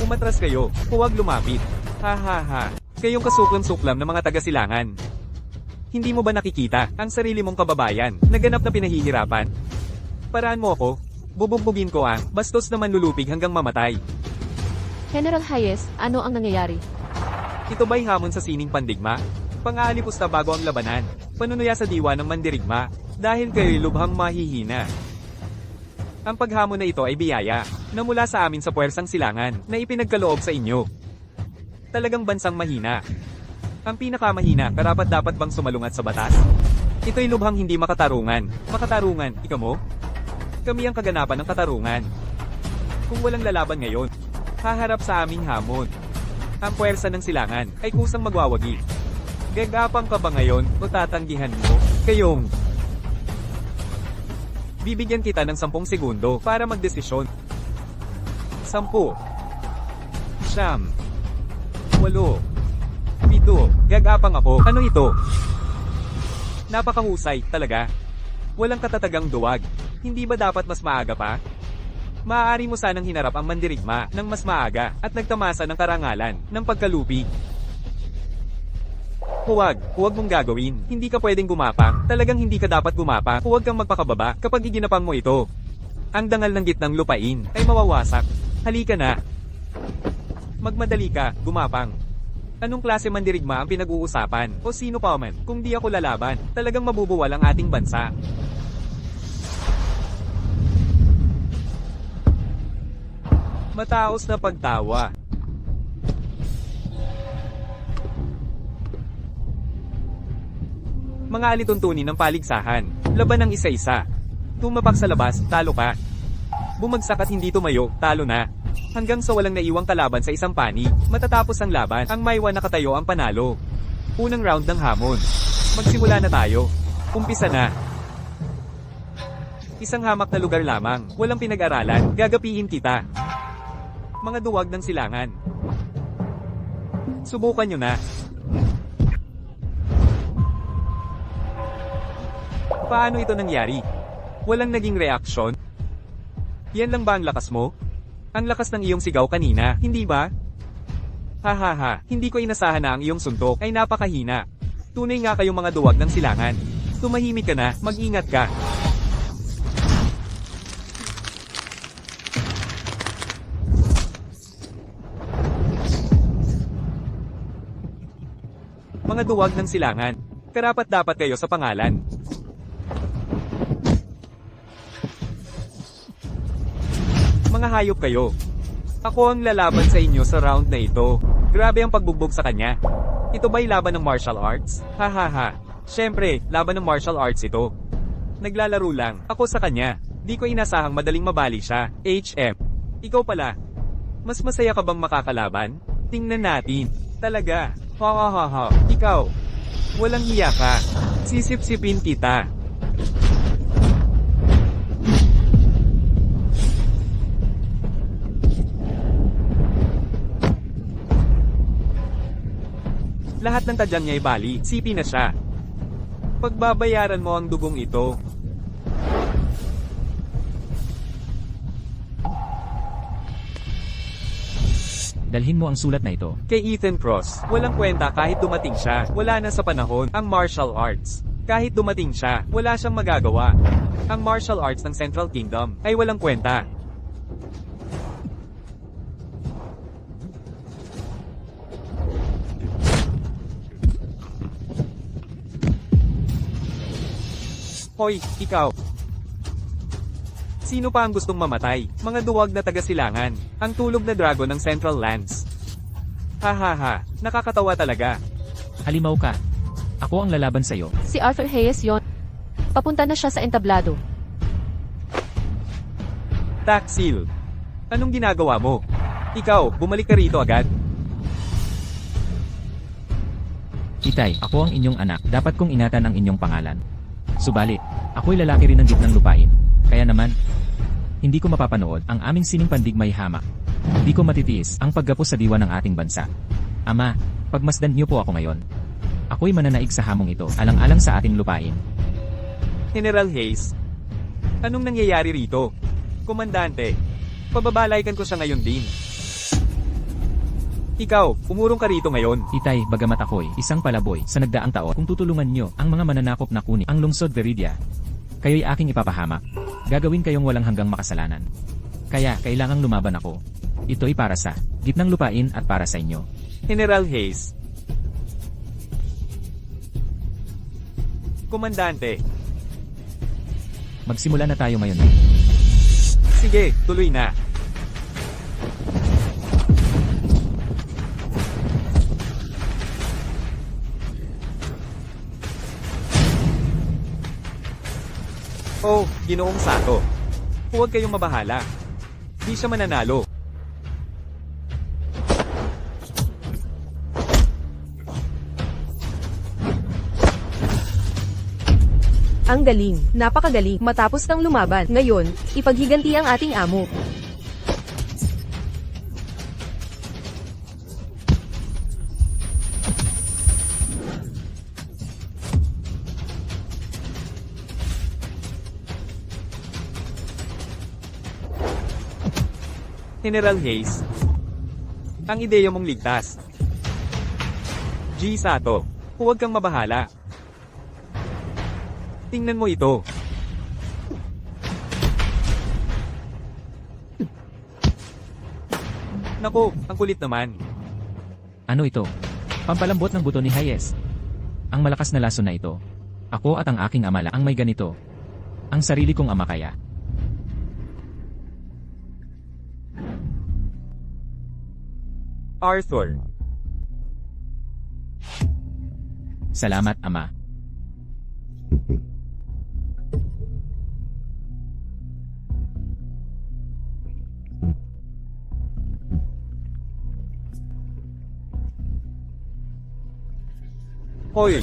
Umatras kayo, huwag lumapit. Ha. Kayong kasuklam-suklam ng mga taga-silangan. Hindi mo ba nakikita ang sarili mong kababayan na ganap na pinahihirapan? Paraan mo ako, bubugbugin ko ang bastos na manlulupig hanggang mamatay. General Hayes, ano ang nangyayari? Ito ba'y hamon sa sining pandigma? Pang-aalipusta bago ang labanan, panunuya sa diwa ng mandirigma, dahil kayo'y lubhang mahihina. Ang paghamon na ito ay biyaya, na mula sa amin sa puwersang silangan, na ipinagkaloob sa inyo. Talagang bansang mahina. Ang pinakamahina, karapat-dapat bang sumalungat sa batas? Ito'y lubhang hindi makatarungan. Makatarungan, ikaw mo? Kami ang kaganapan ng katarungan. Kung walang lalaban ngayon, haharap sa aming hamon. Ang puwersa ng silangan ay kusang magwawagi. Gagapang ka ba ngayon o tatanggihan mo? Kayong bibigyan kita ng 10 segundo para magdesisyon. 10 Siyam 8 7 Gagapang ako. Ano ito? Napakahusay, talaga. Walang katatagang duwag. Hindi ba dapat mas maaga pa? Maaari mo sanang hinarap ang mandirigma ng mas maaga at nagtamasa ng karangalan ng pagkalupig. Huwag mong gagawin. Hindi ka pwedeng gumapang. Talagang hindi ka dapat gumapang. Huwag kang magpakababa kapag iginapang mo ito. Ang dangal ng gitnang lupain ay mawawasak. Halika na. Magmadali ka, gumapang. Anong klase mandirigma ang pinag-uusapan? O sino pa man? Kung di ako lalaban, talagang mabubuwal ang ating bansa. Mataos na pagtawa. Mga alituntunin ng paligsahan. Laban ng isa-isa. Tumapak sa labas, talo ka. Bumagsak at hindi tumayo, talo na. Hanggang sa walang naiwang kalaban sa isang panig. Matatapos ang laban, ang may 1 nakatayo ang panalo. Unang round ng hamon. Magsimula na tayo. Umpisa na. Isang hamak na lugar lamang, walang pinag-aralan, gagapiin kita. Mga duwag ng silangan. Subukan nyo na. Paano ito nangyari? Walang naging reaksyon? Yan lang ba ang lakas mo? Ang lakas ng iyong sigaw kanina, hindi ba? Ha, hindi ko inasahan na ang iyong suntok ay napakahina. Tunay nga kayong mga duwag ng silangan. Tumahimik ka na, mag-ingat ka. Mga duwag ng silangan. Karapat-dapat kayo sa pangalan. Mga hayop kayo. Ako ang lalaban sa inyo sa round na ito. Grabe ang pagbugbog sa kanya. Ito ba'y laban ng martial arts? Hahaha. Siyempre, laban ng martial arts ito. Naglalaro lang ako sa kanya. Di ko inasahang madaling mabali siya. HM. Ikaw pala. Mas masaya ka bang makakalaban? Tingnan natin. Talaga. Ha ha ha ha. Ikaw. Walang hiya ka. Sisip-sipin kita. Lahat ng tadyang niya ay bali, sipi na siya. Pagbabayaran mo ang dugong ito. Dalhin mo ang sulat na ito. Kay Ethan Cross, walang kwenta kahit dumating siya. Wala na sa panahon ang martial arts. Kahit dumating siya, wala siyang magagawa. Ang martial arts ng Central Kingdom ay walang kwenta. Hoy, ikaw. Sino pa ang gustong mamatay? Mga duwag na taga-silangan. Ang tulog na dragon ng Central Lands. Hahaha, nakakatawa talaga. Halimaw ka. Ako ang lalaban sa'yo. Si Arthur Hayes yon. Papunta na siya sa entablado. Taxil. Anong ginagawa mo? Ikaw, bumalik ka rito agad. Itay, ako ang inyong anak. Dapat kong ingatan ang inyong pangalan. Subalit, ako'y lalaki rin ng gitnang lupain. Kaya naman, hindi ko mapapanood ang aming sining pandigmay hamak. Hindi ko matitiis ang paggapos sa diwa ng ating bansa. Ama, pagmasdan niyo po ako ngayon. Ako'y mananaig sa hamong ito, alang-alang sa ating lupain. General Hayes. Anong nangyayari rito? Komandante, pababalaykan ko siya ngayon din. Ikaw, umurong ka rito ngayon. Itay, bagamat ako'y isang palaboy sa nagdaang taon, kung tutulungan niyo ang mga mananakop na kunin ang lungsod Veridia, kayo'y aking ipapahamak. Gagawin kayong walang hanggang makasalanan. Kaya, kailangang lumaban ako. Ito'y para sa gitnang lupain at para sa inyo. General Hayes. Komandante, Magsimula na tayo ngayon. sige, tuloy na. Oh, Ginoong Sato. Huwag kayong mabahala. Di siya mananalo. Ang galing, napakagaling. Matapos kang lumaban, ngayon, ipaghiganti ang ating amo. General Hayes. Ang ideya mong ligtas. G. Sato, huwag kang mabahala. Tingnan mo ito. Naku, ang kulit naman. Ano ito? Pampalambot ng buto ni Hayes. Ang malakas na laso na ito. Ako at ang aking ama lang ang may ganito. Ang sarili kong ama kaya. Arthur. Salamat, ama. Hoy.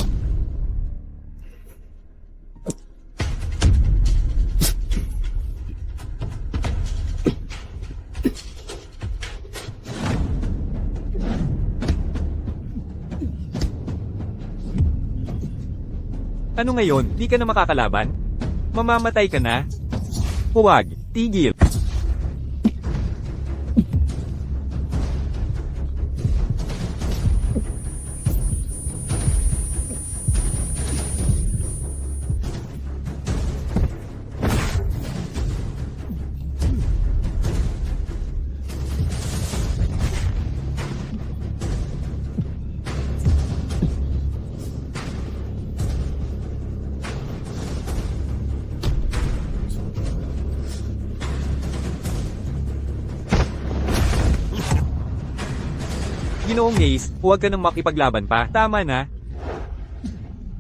Ano ngayon, di ka na makakalaban? Mamamatay ka na? Huwag, tigil. Ginoong Hayes, huwag ka nang makipaglaban pa. Tama na.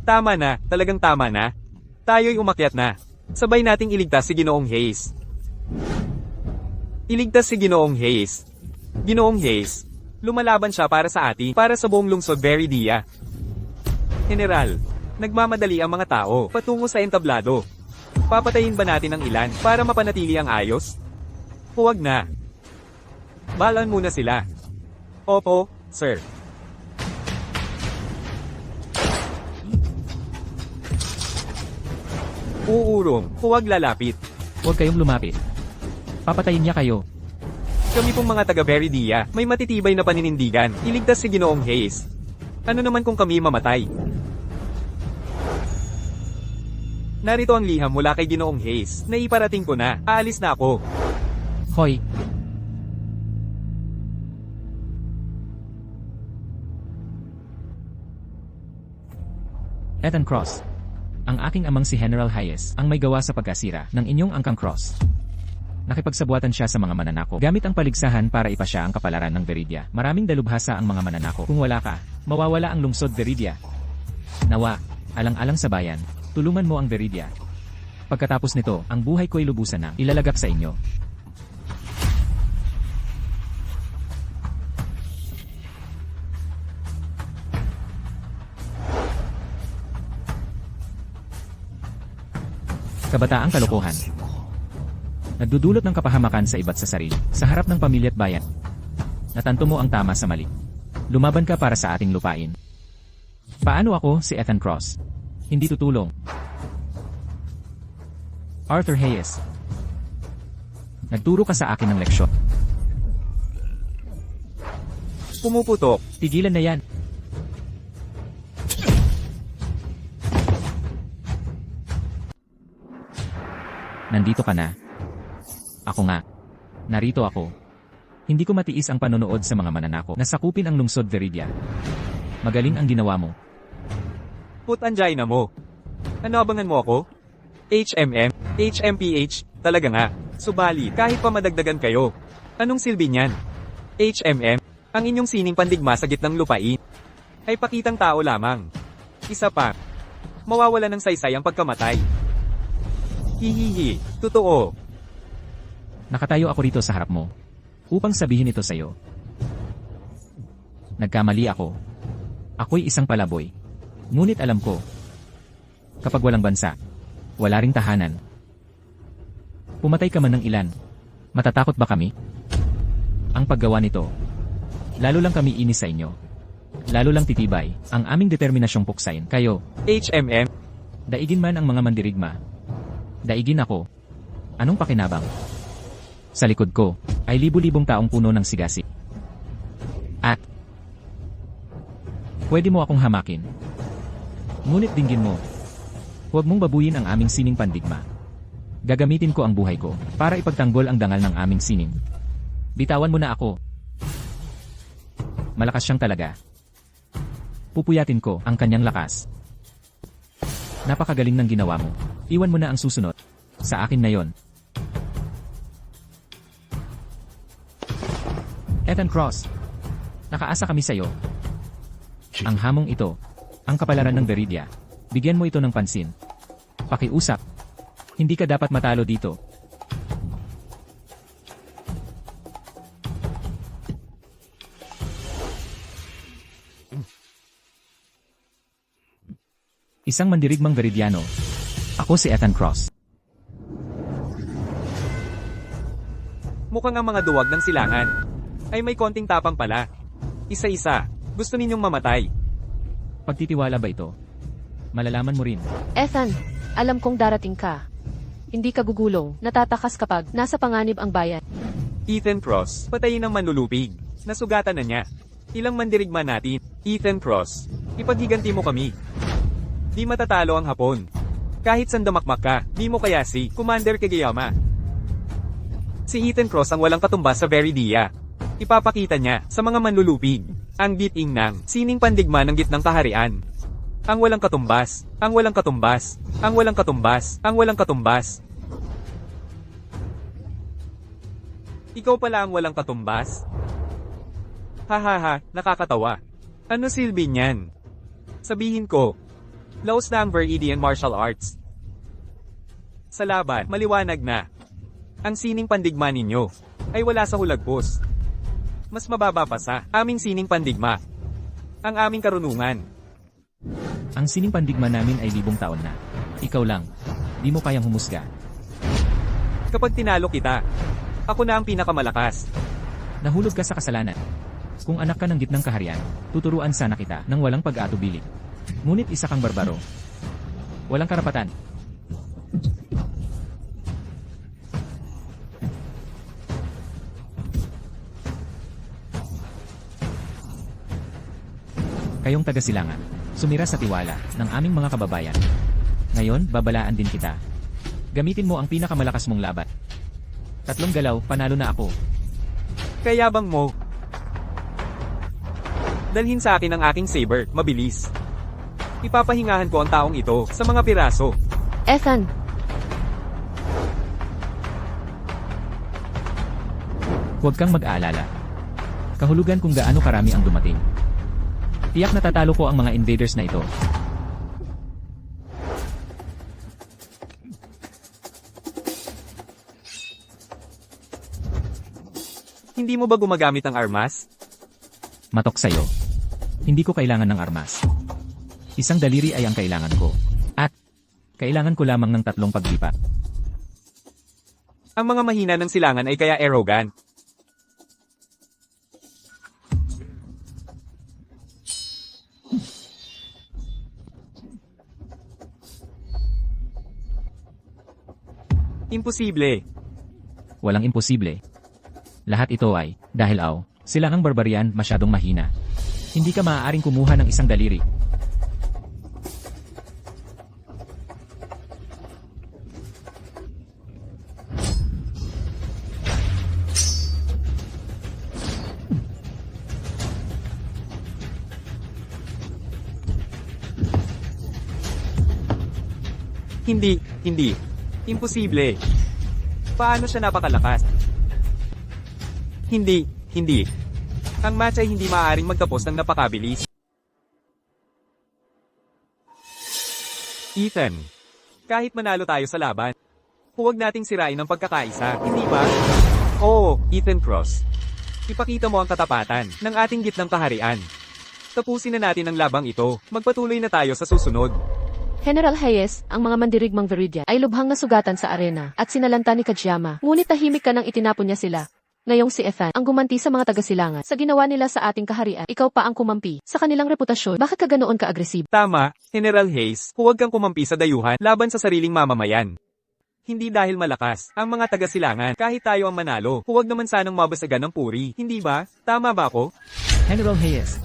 Tama na, talagang tama na. Tayo'y umakyat na. Sabay nating iligtas si Ginoong Hayes. Iligtas si Ginoong Hayes. Ginoong Hayes, lumalaban siya para sa atin, para sa buong lungsod Veridia. General, nagmamadali ang mga tao patungo sa entablado. Papatayin ba natin ang ilan para mapanatili ang ayos? Huwag na. Balaan muna sila. Opo, sir. Uurong, huwag lalapit. Huwag kayong lumapit. Papatayin niya kayo. Kami pong mga taga Veridia, may matitibay na paninindigan. Iligtas si Ginoong Hayes. Ano naman kung kami mamatay? Narito ang liham mula kay Ginoong Hayes. Naiparating ko na. Aalis na ako. Hoy, Ethan Cross. Ang aking amang si General Hayes ang may gawa sa pagkasira ng inyong angkang cross. Nakipagsabuatan siya sa mga mananako gamit ang paligsahan para ipasya ang kapalaran ng Veridia. Maraming dalubhasa ang mga mananako. Kung wala ka, mawawala ang lungsod Veridia. Nawa, alang-alang sa bayan, tulungan mo ang Veridia. Pagkatapos nito, ang buhay ko'y lubusan na ilalagak sa inyo. Kabataang kalokohan. Nagdudulot ng kapahamakan sa iba't sa sarili, sa harap ng pamilya at bayan. Natanto mo ang tama sa mali. Lumaban ka para sa ating lupain. Paano ako si Ethan Cross? Hindi tutulong. Arthur Hayes. Nagturo ka sa akin ng leksyon. Pumuputok. Tigilan na yan. Nandito ka na. Ako nga. Narito ako. Hindi ko matiis ang panonood sa mga mananako na sakupin ang lungsod Veridia. Magaling ang ginawa mo. Put angina mo. Ano abangan mo ako? HMM, HMPH, talaga nga. Subali, kahit pa madagdagan kayo. Anong silbi niyan? HMM, ang inyong sining pandigma sa gitnang lupain. Ay pakitang tao lamang. Isa pa. Mawawala ng saysay ang pagkamatay. Hihihi, totoo. Nakatayo ako rito sa harap mo. Upang sabihin ito sa'yo. Nagkamali ako. Ako'y isang palaboy. Ngunit alam ko. Kapag walang bansa, wala ring tahanan. Pumatay ka man ng ilan. Matatakot ba kami? Ang paggawa nito, lalo lang kami inis sa inyo. Lalo lang titibay ang aming determinasyong puksain kayo. HMM, Daigin man ang mga mandirigma. Daigin ako. Anong pakinabang? Sa likod ko, ay libu-libong taong puno ng sigasi. At, pwede mo akong hamakin. Ngunit dinggin mo. Huwag mong babuyin ang aming sining pandigma. Gagamitin ko ang buhay ko para ipagtanggol ang dangal ng aming sining. Bitawan mo na ako. Malakas siyang talaga. Pupuyatin ko ang kanyang lakas. Napakagaling ng ginawa mo. Iwan mo na ang susunod. Sa akin na yon. Ethan Cross. Nakaasa kami sa iyo. Ang hamong ito, ang kapalaran ng Veridia. Bigyan mo ito ng pansin. Pakiusap. Hindi ka dapat matalo dito. Isang mandirigmang Veridiano. Ako si Ethan Cross. mukhang ang mga duwag ng silangan ay may konting tapang pala. Isa-isa, gusto ninyong mamatay. Pagtitiwala ba ito? Malalaman mo rin. Ethan, alam kong darating ka. Hindi ka gugulong, natatakas kapag nasa panganib ang bayan. Ethan Cross, patayin ng manlulupig. Nasugatan na niya. Ilang mandirigma natin. Ethan Cross, ipaghiganti mo kami. Di matatalo ang Hapon. Kahit sandamakmak ka, di mo kaya si Commander Kageyama. Si Ethan Cross ang walang katumbas sa Veridia. Ipapakita niya sa mga manlulupig ang biting ng sining pandigma ng gitnang kaharian. Ang walang katumbas, ang walang katumbas, ang walang katumbas, ang walang katumbas. Ikaw pala ang walang katumbas? Hahaha, nakakatawa. Ano silbi niyan? Sabihin ko, laos na ang Viridian Martial Arts. Sa laban, maliwanag na. Ang sining pandigma ninyo ay wala sa hulagpos. Mas mababa pa sa aming sining pandigma. Ang aming karunungan. Ang sining pandigma namin ay 1,000 taon na. Ikaw lang. Di mo kayang humusga. Kapag tinalo kita, ako na ang pinakamalakas. Nahulog ka sa kasalanan. Kung anak ka ng gitnang kaharian, tuturuan sana kita ng walang pag-aatubili. Ngunit isa kang barbaro. Walang karapatan. Kayong taga-silangan, sumira sa tiwala ng aming mga kababayan. Ngayon, babalaan din kita. Gamitin mo ang pinakamalakas mong laban. 3 galaw, panalo na ako. Kayabang mo. Dalhin sa akin ang aking saber, mabilis. Ipapahingahan ko ang taong ito sa mga piraso. Ethan, Huwag kang mag-aalala. Kahulugan kung gaano karami ang dumating. Tiyak na tatalo ko ang mga invaders na ito. Hindi mo ba gumagamit ng armas? Matok sa'yo. Hindi ko kailangan ng armas. Isang daliri ay ang kailangan ko. At, kailangan ko lamang ng 3 paglipat. Ang mga mahina ng silangan ay kaya arrogant. Imposible. Walang imposible. Lahat ito ay, dahil sila ang barbarian masyadong mahina. Hindi ka maaaring kumuha ng isang daliri. Hindi. Imposible. Paano siya napakalakas? Hindi. Ang match ay hindi maaaring magtapos ng napakabilis. Ethan, kahit manalo tayo sa laban, huwag nating sirain ang pagkakaisa, hindi ba? Oo, Ethan Cross. Ipakita mo ang katapatan ng ating gitnang kaharian. Tapusin na natin ang labang ito, magpatuloy na tayo sa susunod. General Hayes, ang mga mandirigmang Viridian ay lubhang nasugatan sa arena at sinalanta ni Kajiyama. Ngunit tahimik ka nang itinapon niya sila. Ngayong si Ethan, ang gumanti sa mga taga-silangan. Sa ginawa nila sa ating kaharian, ikaw pa ang kumampi. Sa kanilang reputasyon, bakit ka ganoon ka-agresibo? Tama, General Hayes, huwag kang kumampi sa dayuhan laban sa sariling mamamayan. Hindi dahil malakas ang mga taga-silangan, kahit tayo ang manalo, huwag naman sanang mabasagan ng puri, hindi ba? Tama ba ako? General Hayes.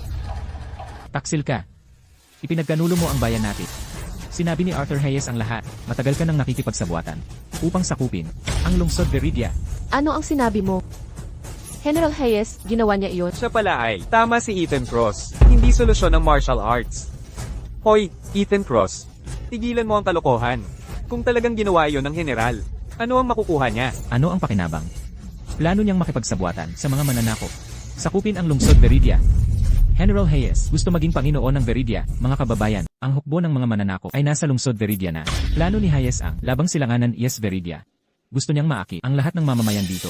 Taksil ka. Ipinagkanulo mo ang bayan natin. Sinabi ni Arthur Hayes ang lahat, matagal ka nang nakikipagsabuatan. Upang sakupin ang lungsod Viridia. Ano ang sinabi mo? General Hayes, ginawa niya iyon. Siya pala ay, tama si Ethan Cross, hindi solusyon ng martial arts. Hoy, Ethan Cross, tigilan mo ang kalokohan. Kung talagang ginawa iyon ng general, ano ang makukuha niya? Ano ang pakinabang? Plano niyang makipagsabuatan sa mga mananakop. Sakupin ang lungsod Viridia. General Hayes, gusto maging Panginoon ng Viridia, mga kababayan. Ang hukbo ng mga mananakop ay nasa lungsod Viridia na. Plano ni Hayes ang labang silanganan Yes Viridia. Gusto niyang maaki ang lahat ng mamamayan dito.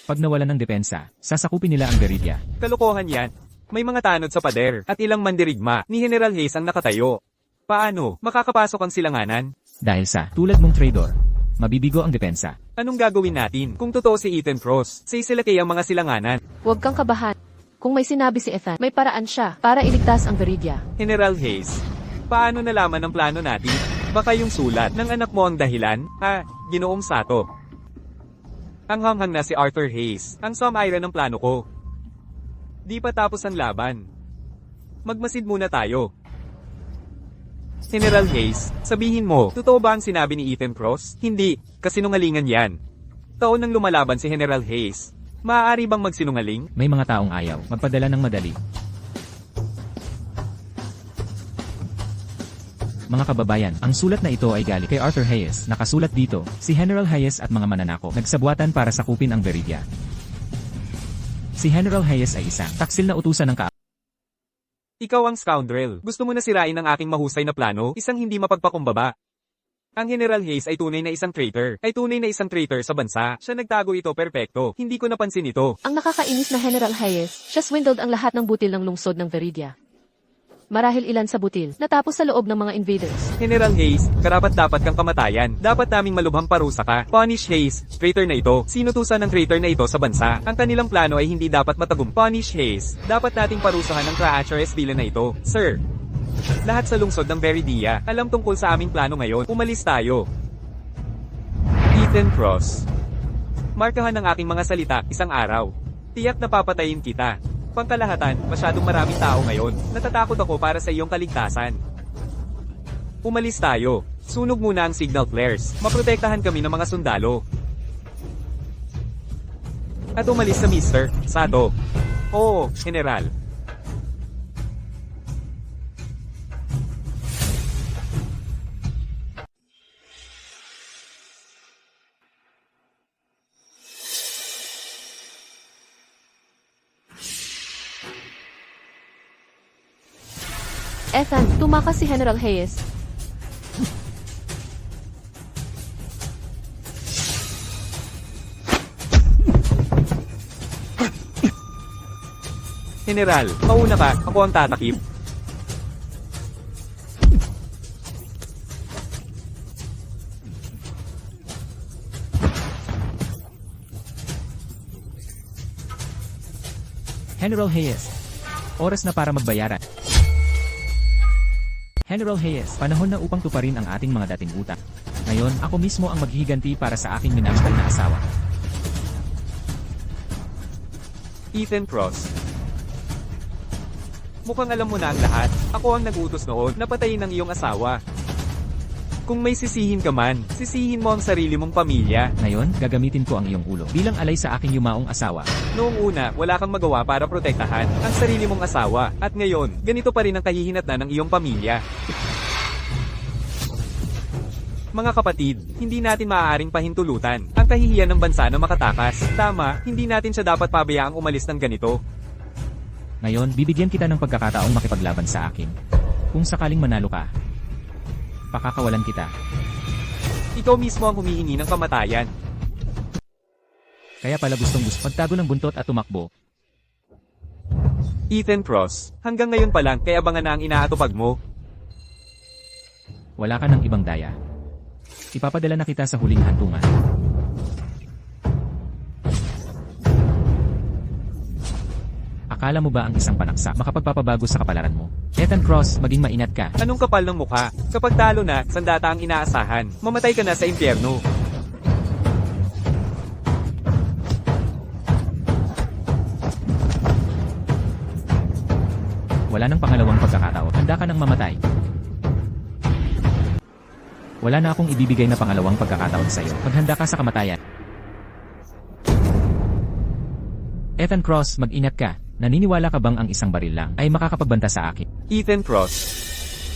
Pag nawalan ng depensa, sasakupin nila ang Viridia. Kalokohan yan. May mga tanod sa pader at ilang mandirigma ni General Hayes ang nakatayo. Paano makakapasok ang silanganan? Dahil sa tulad mong traidor, mabibigo ang depensa. Anong gagawin natin kung totoo si Ethan Cross? Sisilakay ang mga silanganan. Huwag kang kabahan. Kung may sinabi si Ethan, may paraan siya para iligtas ang Viridia. General Hayes, paano nalaman ang plano natin? Baka yung sulat ng anak mo ang dahilan? Ginoong Sato. Ang hanghang na si Arthur Hayes, ang sumira ng plano ko. Di pa tapos ang laban. Magmasid muna tayo. General Hayes, sabihin mo, totoo ba ang sinabi ni Ethan Cross? Hindi, kasinungalingan yan. Taon nang lumalaban si General Hayes. Maaari bang magsinungaling? May mga taong ayaw magpadala ng madali. Mga kababayan, ang sulat na ito ay galing kay Arthur Hayes. Nakasulat dito, si General Hayes at mga mananakop nagsabuatan para sakupin ang Viridia. Si General Hayes ay isang taksil na utusan ng Ikaw ang scoundrel. Gusto mo na sirain ang aking mahusay na plano, isang hindi mapagpakumbaba. Ang General Hayes ay tunay na isang traitor. Ay tunay na isang traitor sa bansa. Siya nagtago ito perpekto. Hindi ko napansin ito. Ang nakakainis na General Hayes, siya swindled ang lahat ng butil ng lungsod ng Veridia. Marahil ilan sa butil, natapos sa loob ng mga invaders. General Hayes, karapat-dapat kang kamatayan. Dapat naming malubhang parusa ka. Punish Hayes, traitor na ito. Sinutusan ng traitor na ito sa bansa. Ang kanilang plano ay hindi dapat matagum. Punish Hayes, dapat nating parusahan ng treacherous villain na ito. Sir, lahat sa lungsod ng Veridia, alam tungkol sa aming plano ngayon. Umalis tayo. Ethan Cross. Markahan ng aking mga salita, isang araw. Tiyak na papatayin kita. Pangkalahatan, masyadong maraming tao ngayon. Natatakot ako para sa iyong kaligtasan. Umalis tayo. Sunog muna ang signal flares. Maprotektahan kami ng mga sundalo. At umalis sa Mr. Sato. Oo, General. Ethan, tumakas si General Hayes. General, mauna ka. Ako ang tatakip. General Hayes. Oras na para magbayaran. General Hayes, panahon na upang tuparin ang ating mga dating utang. Ngayon, ako mismo ang maghihiganti para sa aking minamahal na asawa. Ethan Cross. Mukhang alam mo na ang lahat. Ako ang nag-utos noon na patayin ang iyong asawa. Kung may sisihin ka man, sisihin mo ang sarili mong pamilya. Ngayon, gagamitin ko ang iyong ulo bilang alay sa aking yumaong asawa. Noong una, wala kang magawa para protektahan ang sarili mong asawa. At ngayon, ganito pa rin ang kahihinatnan ng iyong pamilya. Mga kapatid, hindi natin maaaring pahintulutan ang kahihiyan ng bansa na makatakas. Tama, hindi natin siya dapat pabayaang umalis ng ganito. Ngayon, bibigyan kita ng pagkakataong makipaglaban sa akin. Kung sakaling manalo ka, pakakawalan kita. Ikaw mismo ang humihingi ng kamatayan. Kaya pala gusto magtago ng buntot at tumakbo. Ethan Cross, hanggang ngayon pa lang kaya abangan na ang inaatupag mo. Wala ka ng ibang daya. Ipapadala na kita sa huling hantungan. Akala mo ba ang isang panaksak makapagpapabago sa kapalaran mo? Ethan Cross, maging maingat ka. Anong kapal ng mukha? Kapag talo na, sandata ang inaasahan. Mamatay ka na sa impyerno. Wala nang pangalawang pagkakataon. Handa ka nang mamatay. Wala na akong ibibigay na pangalawang pagkakataon sa iyo. Maghanda ka sa kamatayan. Ethan Cross, mag-ingat ka. Naniniwala ka bang ang isang baril lang ay makakapagbanta sa akin? Ethan Cross,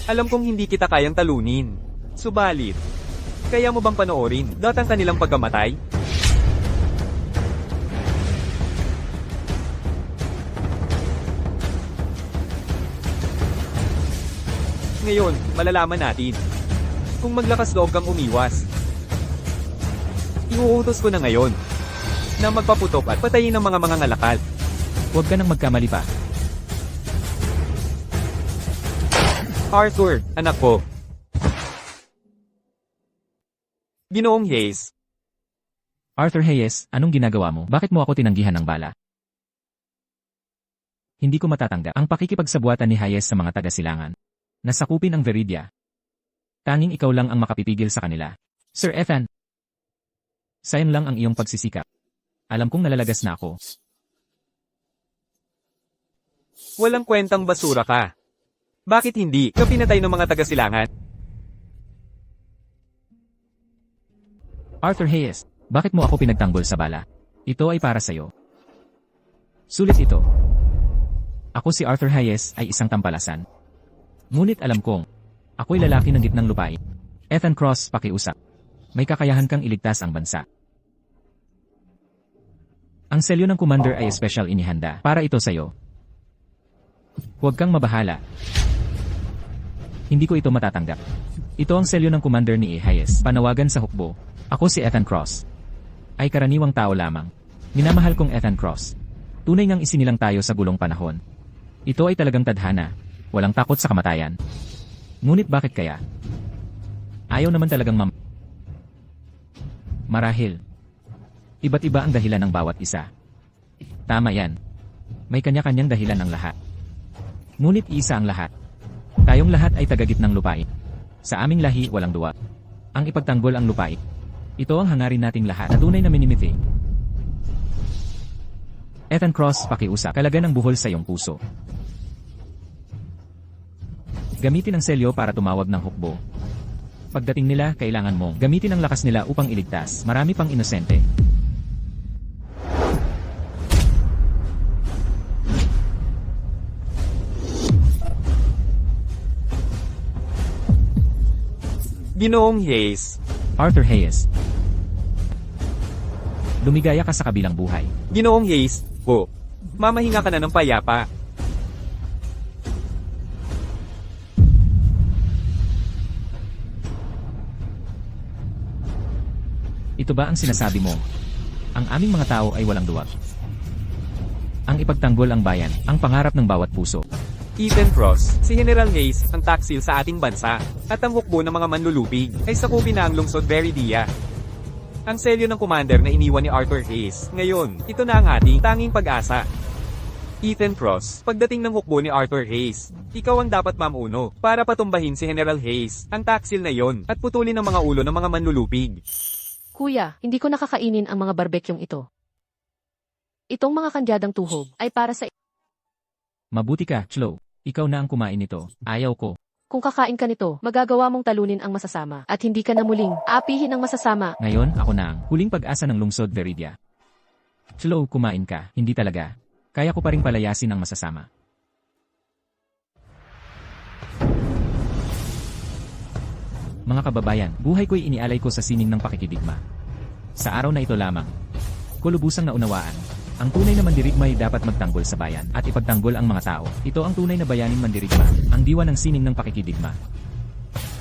alam kong hindi kita kayang talunin. Subalit, kaya mo bang panoorin ang kanilang pagkamatay? Ngayon, malalaman natin kung maglakas loob kang umiwas. Iuutos ko na ngayon na magpaputok at patayin ng mga mangangalakal. Huwag ka nang magkamali pa. Arthur, anak ko. Ginoong Hayes. Arthur Hayes, anong ginagawa mo? Bakit mo ako tinanggihan ng bala? Hindi ko matatanggap ang pakikipagsabuatan ni Hayes sa mga taga-silangan. Nasakupin ang Veridia. Tanging ikaw lang ang makapipigil sa kanila. Sir Ethan, sayang lang ang iyong pagsisikap. Alam kong nalalagas na ako. Walang kwentang basura ka. Bakit hindi ka pinatay ng mga taga-silangan? Arthur Hayes, bakit mo ako pinagtanggol sa bala? Ito ay para sa'yo. Sulit ito. Ako si Arthur Hayes ay isang tampalasan. Ngunit alam kong, ako'y lalaki ng gitnang lupain. Ethan Cross, pakiusap. May kakayahan kang iligtas ang bansa. Ang selyo ng commander ay special inihanda para ito sa'yo. Huwag kang mabahala. Hindi ko ito matatanggap. Ito ang selyo ng commander ni Hayes. Panawagan sa hukbo. Ako si Ethan Cross. Ay karaniwang tao lamang. Minamahal kong Ethan Cross. Tunay ngang isinilang tayo sa gulong panahon. Ito ay talagang tadhana. Walang takot sa kamatayan. Ngunit bakit kaya? Ayaw naman talagang marahil. Iba't iba ang dahilan ng bawat isa. Tama yan. May kanya-kanyang dahilan ang lahat. Ngunit isa ang lahat. Tayong lahat ay tagagitnang lupain. Sa aming lahi walang duwa. Ang ipagtanggol ang lupain. Ito ang hangarin nating lahat na tunay na minimithi. Ethan Cross, pakiusap. Kalaga ng buhol sa iyong puso. Gamitin ang selyo para tumawag ng hukbo. Pagdating nila, kailangan mo gamitin ang lakas nila upang iligtas marami pang inosente. Ginoong Hayes. Arthur Hayes. Lumigaya ka sa kabilang buhay. Ginoong Hayes, po. Mamahinga ka na ng payapa. Ito ba ang sinasabi mo? Ang aming mga tao ay walang duwag. Ang ipagtanggol ang bayan, ang pangarap ng bawat puso. Ethan Cross, si General Hayes, ang taksil sa ating bansa, at ang hukbo ng mga manlulupig, ay sakupin na ang lungsod Veridia. Ang selyo ng commander na iniwan ni Arthur Hayes, ngayon, ito na ang ating tanging pag-asa. Ethan Cross, pagdating ng hukbo ni Arthur Hayes, ikaw ang dapat mamuno, para patumbahin si General Hayes, ang taksil na yon, at putulin ang mga ulo ng mga manlulupig. Kuya, hindi ko nakakainin ang mga barbekyong ito. Itong mga kandyadang tuhog ay para sa... Mabuti ka, Chloe. Ikaw na ang kumain nito. Ayaw ko. Kung kakain ka nito, magagawa mong talunin ang masasama at hindi ka na muling aapihin ang masasama. Ngayon, ako na ang huling pag-asa ng lungsod Veridia. Chloe, kumain ka. Hindi talaga. Kaya ko pa ring palayasin ang masasama. Mga kababayan, buhay ko'y inialay ko sa sining ng pakikidigma. Sa araw na ito lamang, ko lubusang naunawaan. Ang tunay na mandirigma ay dapat magtanggol sa bayan at ipagtanggol ang mga tao. Ito ang tunay na bayaning mandirigma, ang diwa ng sining ng pakikidigma.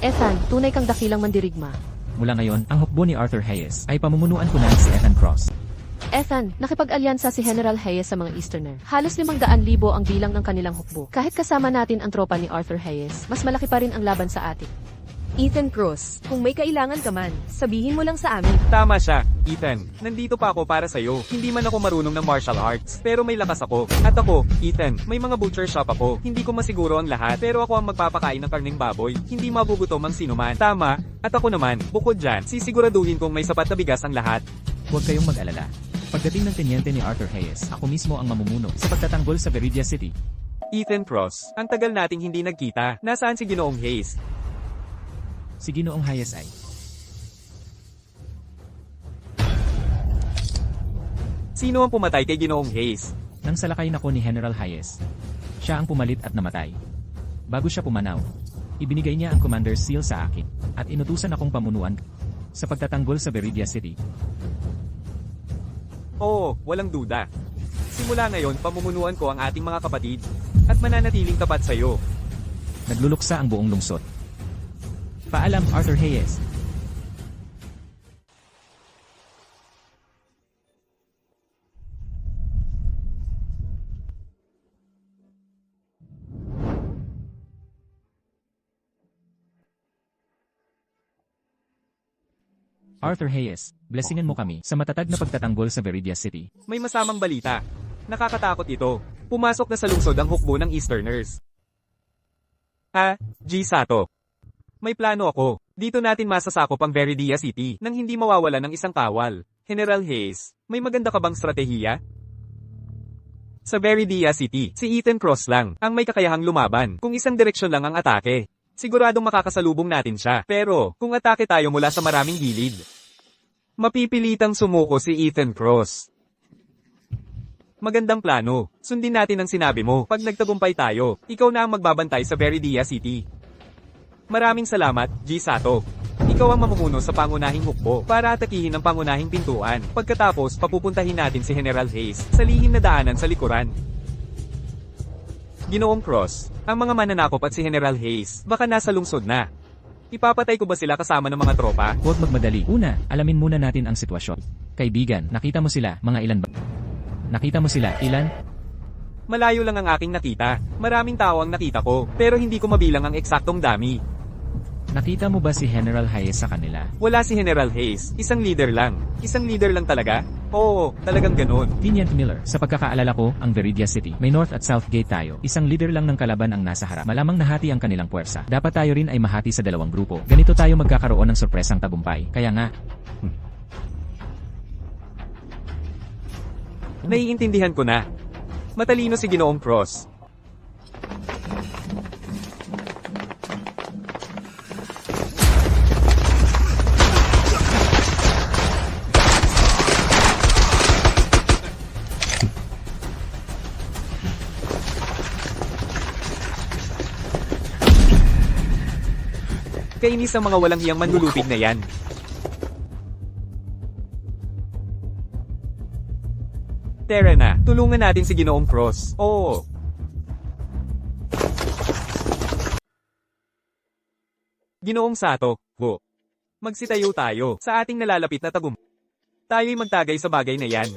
Ethan, tunay kang dakilang mandirigma. Mula ngayon, ang hukbo ni Arthur Hayes ay pamumunuan ko na si Ethan Cross. Ethan, nakipag-alyansa si General Hayes sa mga Easterner. Halos 500,000 ang bilang ng kanilang hukbo. Kahit kasama natin ang tropa ni Arthur Hayes, mas malaki pa rin ang laban sa atin. Ethan Cross, kung may kailangan ka man, sabihin mo lang sa amin. Tama siya, Ethan. Nandito pa ako para sa'yo. Hindi man ako marunong ng martial arts, pero may lakas ako. At ako, Ethan, may mga butcher shop ako. Hindi ko masiguro ang lahat, pero ako ang magpapakain ng karneng baboy. Hindi magugutom ang sinuman. Tama. At ako naman, bukod dyan, sisiguraduhin kong may sapat na bigas ang lahat. Huwag kayong mag-alala. Pagdating ng tenyente ni Arthur Hayes, ako mismo ang mamumuno sa pagtatanggol sa Veridia City. Ethan Cross, ang tagal nating hindi nagkita. Nasaan si Ginoong Hayes? Si Ginoong Hayes ay Sino ang pumatay kay Ginoong Hayes? nang salakayin ako ni General Hayes. Siya ang pumalit at namatay. Bago siya pumanaw, ibinigay niya ang Commander's Seal sa akin at inutusan akong pamunuan sa pagtatanggol sa Veridia City. Oo, walang duda. Simula ngayon, pamumunuan ko ang ating mga kapatid at mananatiling tapat sa iyo. Nagluluksa ang buong lungsod. Paalam, Arthur Hayes. Arthur Hayes, blessingan mo kami sa matatag na pagtatanggol sa Veridia City. May masamang balita. Nakakatakot ito. Pumasok na sa lungsod ang hukbo ng Easterners. G. Sato. May plano ako. Dito natin masasakop ang Veridia City nang hindi mawawala ng isang kawal. General Hayes, may maganda ka bang strategiya? Sa Veridia City, si Ethan Cross lang ang may kakayahang lumaban kung isang direksyon lang ang atake. Siguradong makakasalubong natin siya. Pero, kung atake tayo mula sa maraming gilid, mapipilitang sumuko si Ethan Cross. Magandang plano. Sundin natin ang sinabi mo. Pag nagtagumpay tayo, ikaw na ang magbabantay sa Veridia City. Maraming salamat, G. Sato. Ikaw ang mamumuno sa pangunahing hukbo para atakihin ang pangunahing pintuan. Pagkatapos, papupuntahin natin si General Hayes sa lihim na daanan sa likuran. Ginoong Cross, ang mga mananakop at si General Hayes, baka nasa lungsod na. Ipapatay ko ba sila kasama ng mga tropa? Huwag magmadali. Una, alamin muna natin ang sitwasyon. Kaibigan, nakita mo sila, mga ilan ba? Nakita mo sila, ilan? Malayo lang ang aking nakita. Maraming tao ang nakita ko, pero hindi ko mabilang ang eksaktong dami. Nakita mo ba si General Hayes sa kanila? Wala si General Hayes, isang leader lang. Isang leader lang talaga? Oo, talagang ganun. Tinian Miller, sa pagkakaalala ko, ang Veridia City, may North at South Gate tayo. Isang leader lang ng kalaban ang nasa harap. Malamang nahati ang kanilang puwersa. Dapat tayo rin ay mahati sa dalawang grupo. Ganito tayo magkakaroon ng sorpresang tagumpay. Kaya nga, Naiintindihan ko na. Matalino si Ginoong Cross. Kainis ang mga walang hiyang manlulupig na yan. Tara na, tulungan natin si Ginoong Cross. Oo. Ginoong Sato, magsitayo tayo sa ating nalalapit na tagum. Tayo'y magtagay sa bagay na yan.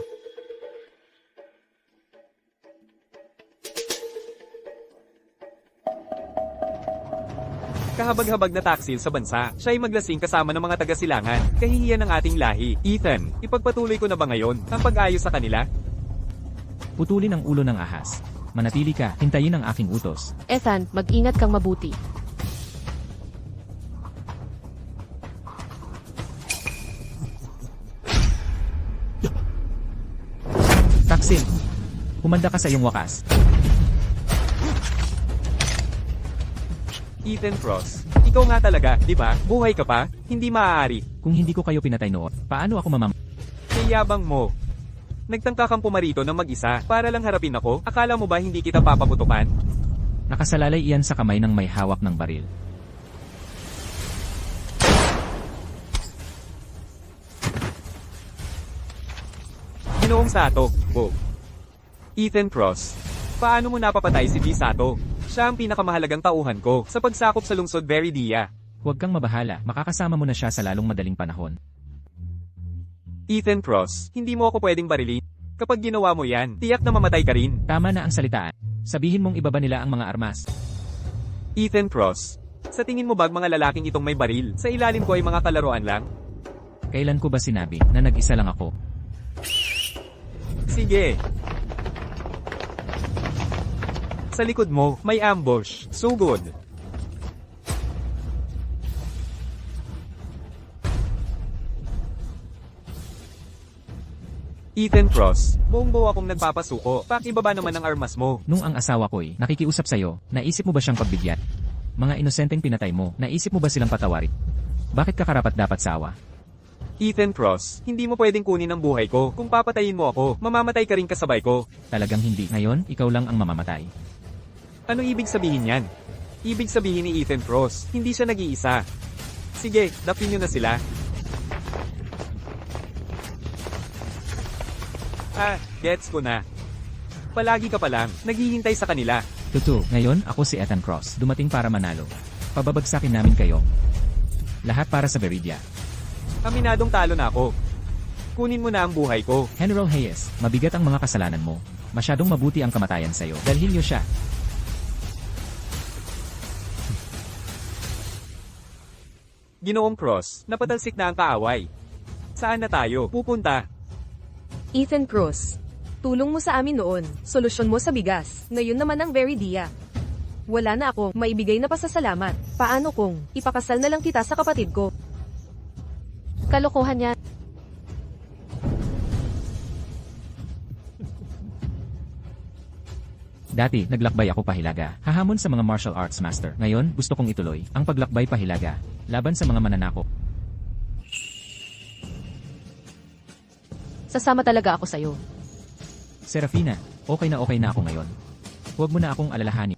Kahabag-habag na taksil sa bansa, siya'y maglasing kasama ng mga taga-silangan. Kahihiyan ng ating lahi. Ethan, ipagpatuloy ko na ba ngayon ang pag-ayos sa kanila? putulin ang ulo ng ahas. Manatili ka, hintayin ang aking utos. Ethan, mag-ingat kang mabuti. Taksil, humanda ka sa iyong wakas. Ethan Cross, ikaw nga talaga, di ba? Buhay ka pa? Hindi maaari. Kung hindi ko kayo pinatay noon, paano ako Kayabang mo. Nagtangka kang pumarito ng mag-isa para lang harapin ako? Akala mo ba hindi kita papaputukan? Nakasalalay iyan sa kamay ng may hawak ng baril. Ginoong Sato, Ethan Cross, paano mo napapatay si G. Sato? Siya ang pinakamahalagang tauhan ko sa pagsakop sa lungsod Veridia. Huwag kang mabahala, makakasama mo na siya sa lalong madaling panahon. Ethan Cross, hindi mo ako pwedeng barilin. Kapag ginawa mo yan, tiyak na mamatay ka rin. Tama na ang salitaan. Sabihin mong ibaba nila ang mga armas. Ethan Cross, sa tingin mo ba mga lalaking itong may baril, sa ilalim ko ay mga kalaruan lang? Kailan ko ba sinabi na nag-isa lang ako? Sige. Sa likod mo, may ambush. Sugod. Ethan Cross, buong-buo akong nagpapasuko. Pakibaba naman ang armas mo. Nung ang asawa ko'y nakikiusap sa'yo, naisip mo ba siyang pagbigyan? Mga inosenteng pinatay mo, naisip mo ba silang patawarin? Bakit ka karapat dapat sa awa? Ethan Cross, hindi mo pwedeng kunin ang buhay ko. Kung papatayin mo ako, mamamatay ka rin kasabay ko. Talagang hindi. Ngayon, ikaw lang ang mamamatay. Ano ibig sabihin yan? Ibig sabihin ni Ethan Cross, hindi siya nag-iisa. Sige, dapin nyo na sila. Gets ko na. Palagi ka pa lang, naghihintay sa kanila. Tutu, ngayon ako si Ethan Cross, dumating para manalo. Pababagsakin namin kayo. Lahat para sa Veridia. Aminadong talo na ako. Kunin mo na ang buhay ko. General Hayes, mabigat ang mga kasalanan mo. Masyadong mabuti ang kamatayan sa'yo. Dalhin niyo siya. Ginoong Cross, napatalsik na ang kaaway. Saan na tayo pupunta? Ethan Cruz, tulong mo sa amin noon, solusyon mo sa bigas, ngayon naman ang Veridia. Wala na ako, maibigay na pasasalamat. Paano kung ipakasal na lang kita sa kapatid ko? Kalokohan yan. Dati, naglakbay ako pahilaga. Hahamon sa mga martial arts master. Ngayon, gusto kong ituloy ang paglakbay pahilaga. Laban sa mga mananakop. Sasama talaga ako sa'yo. Serafina, okay na ako ngayon. Huwag mo na akong alalahanin.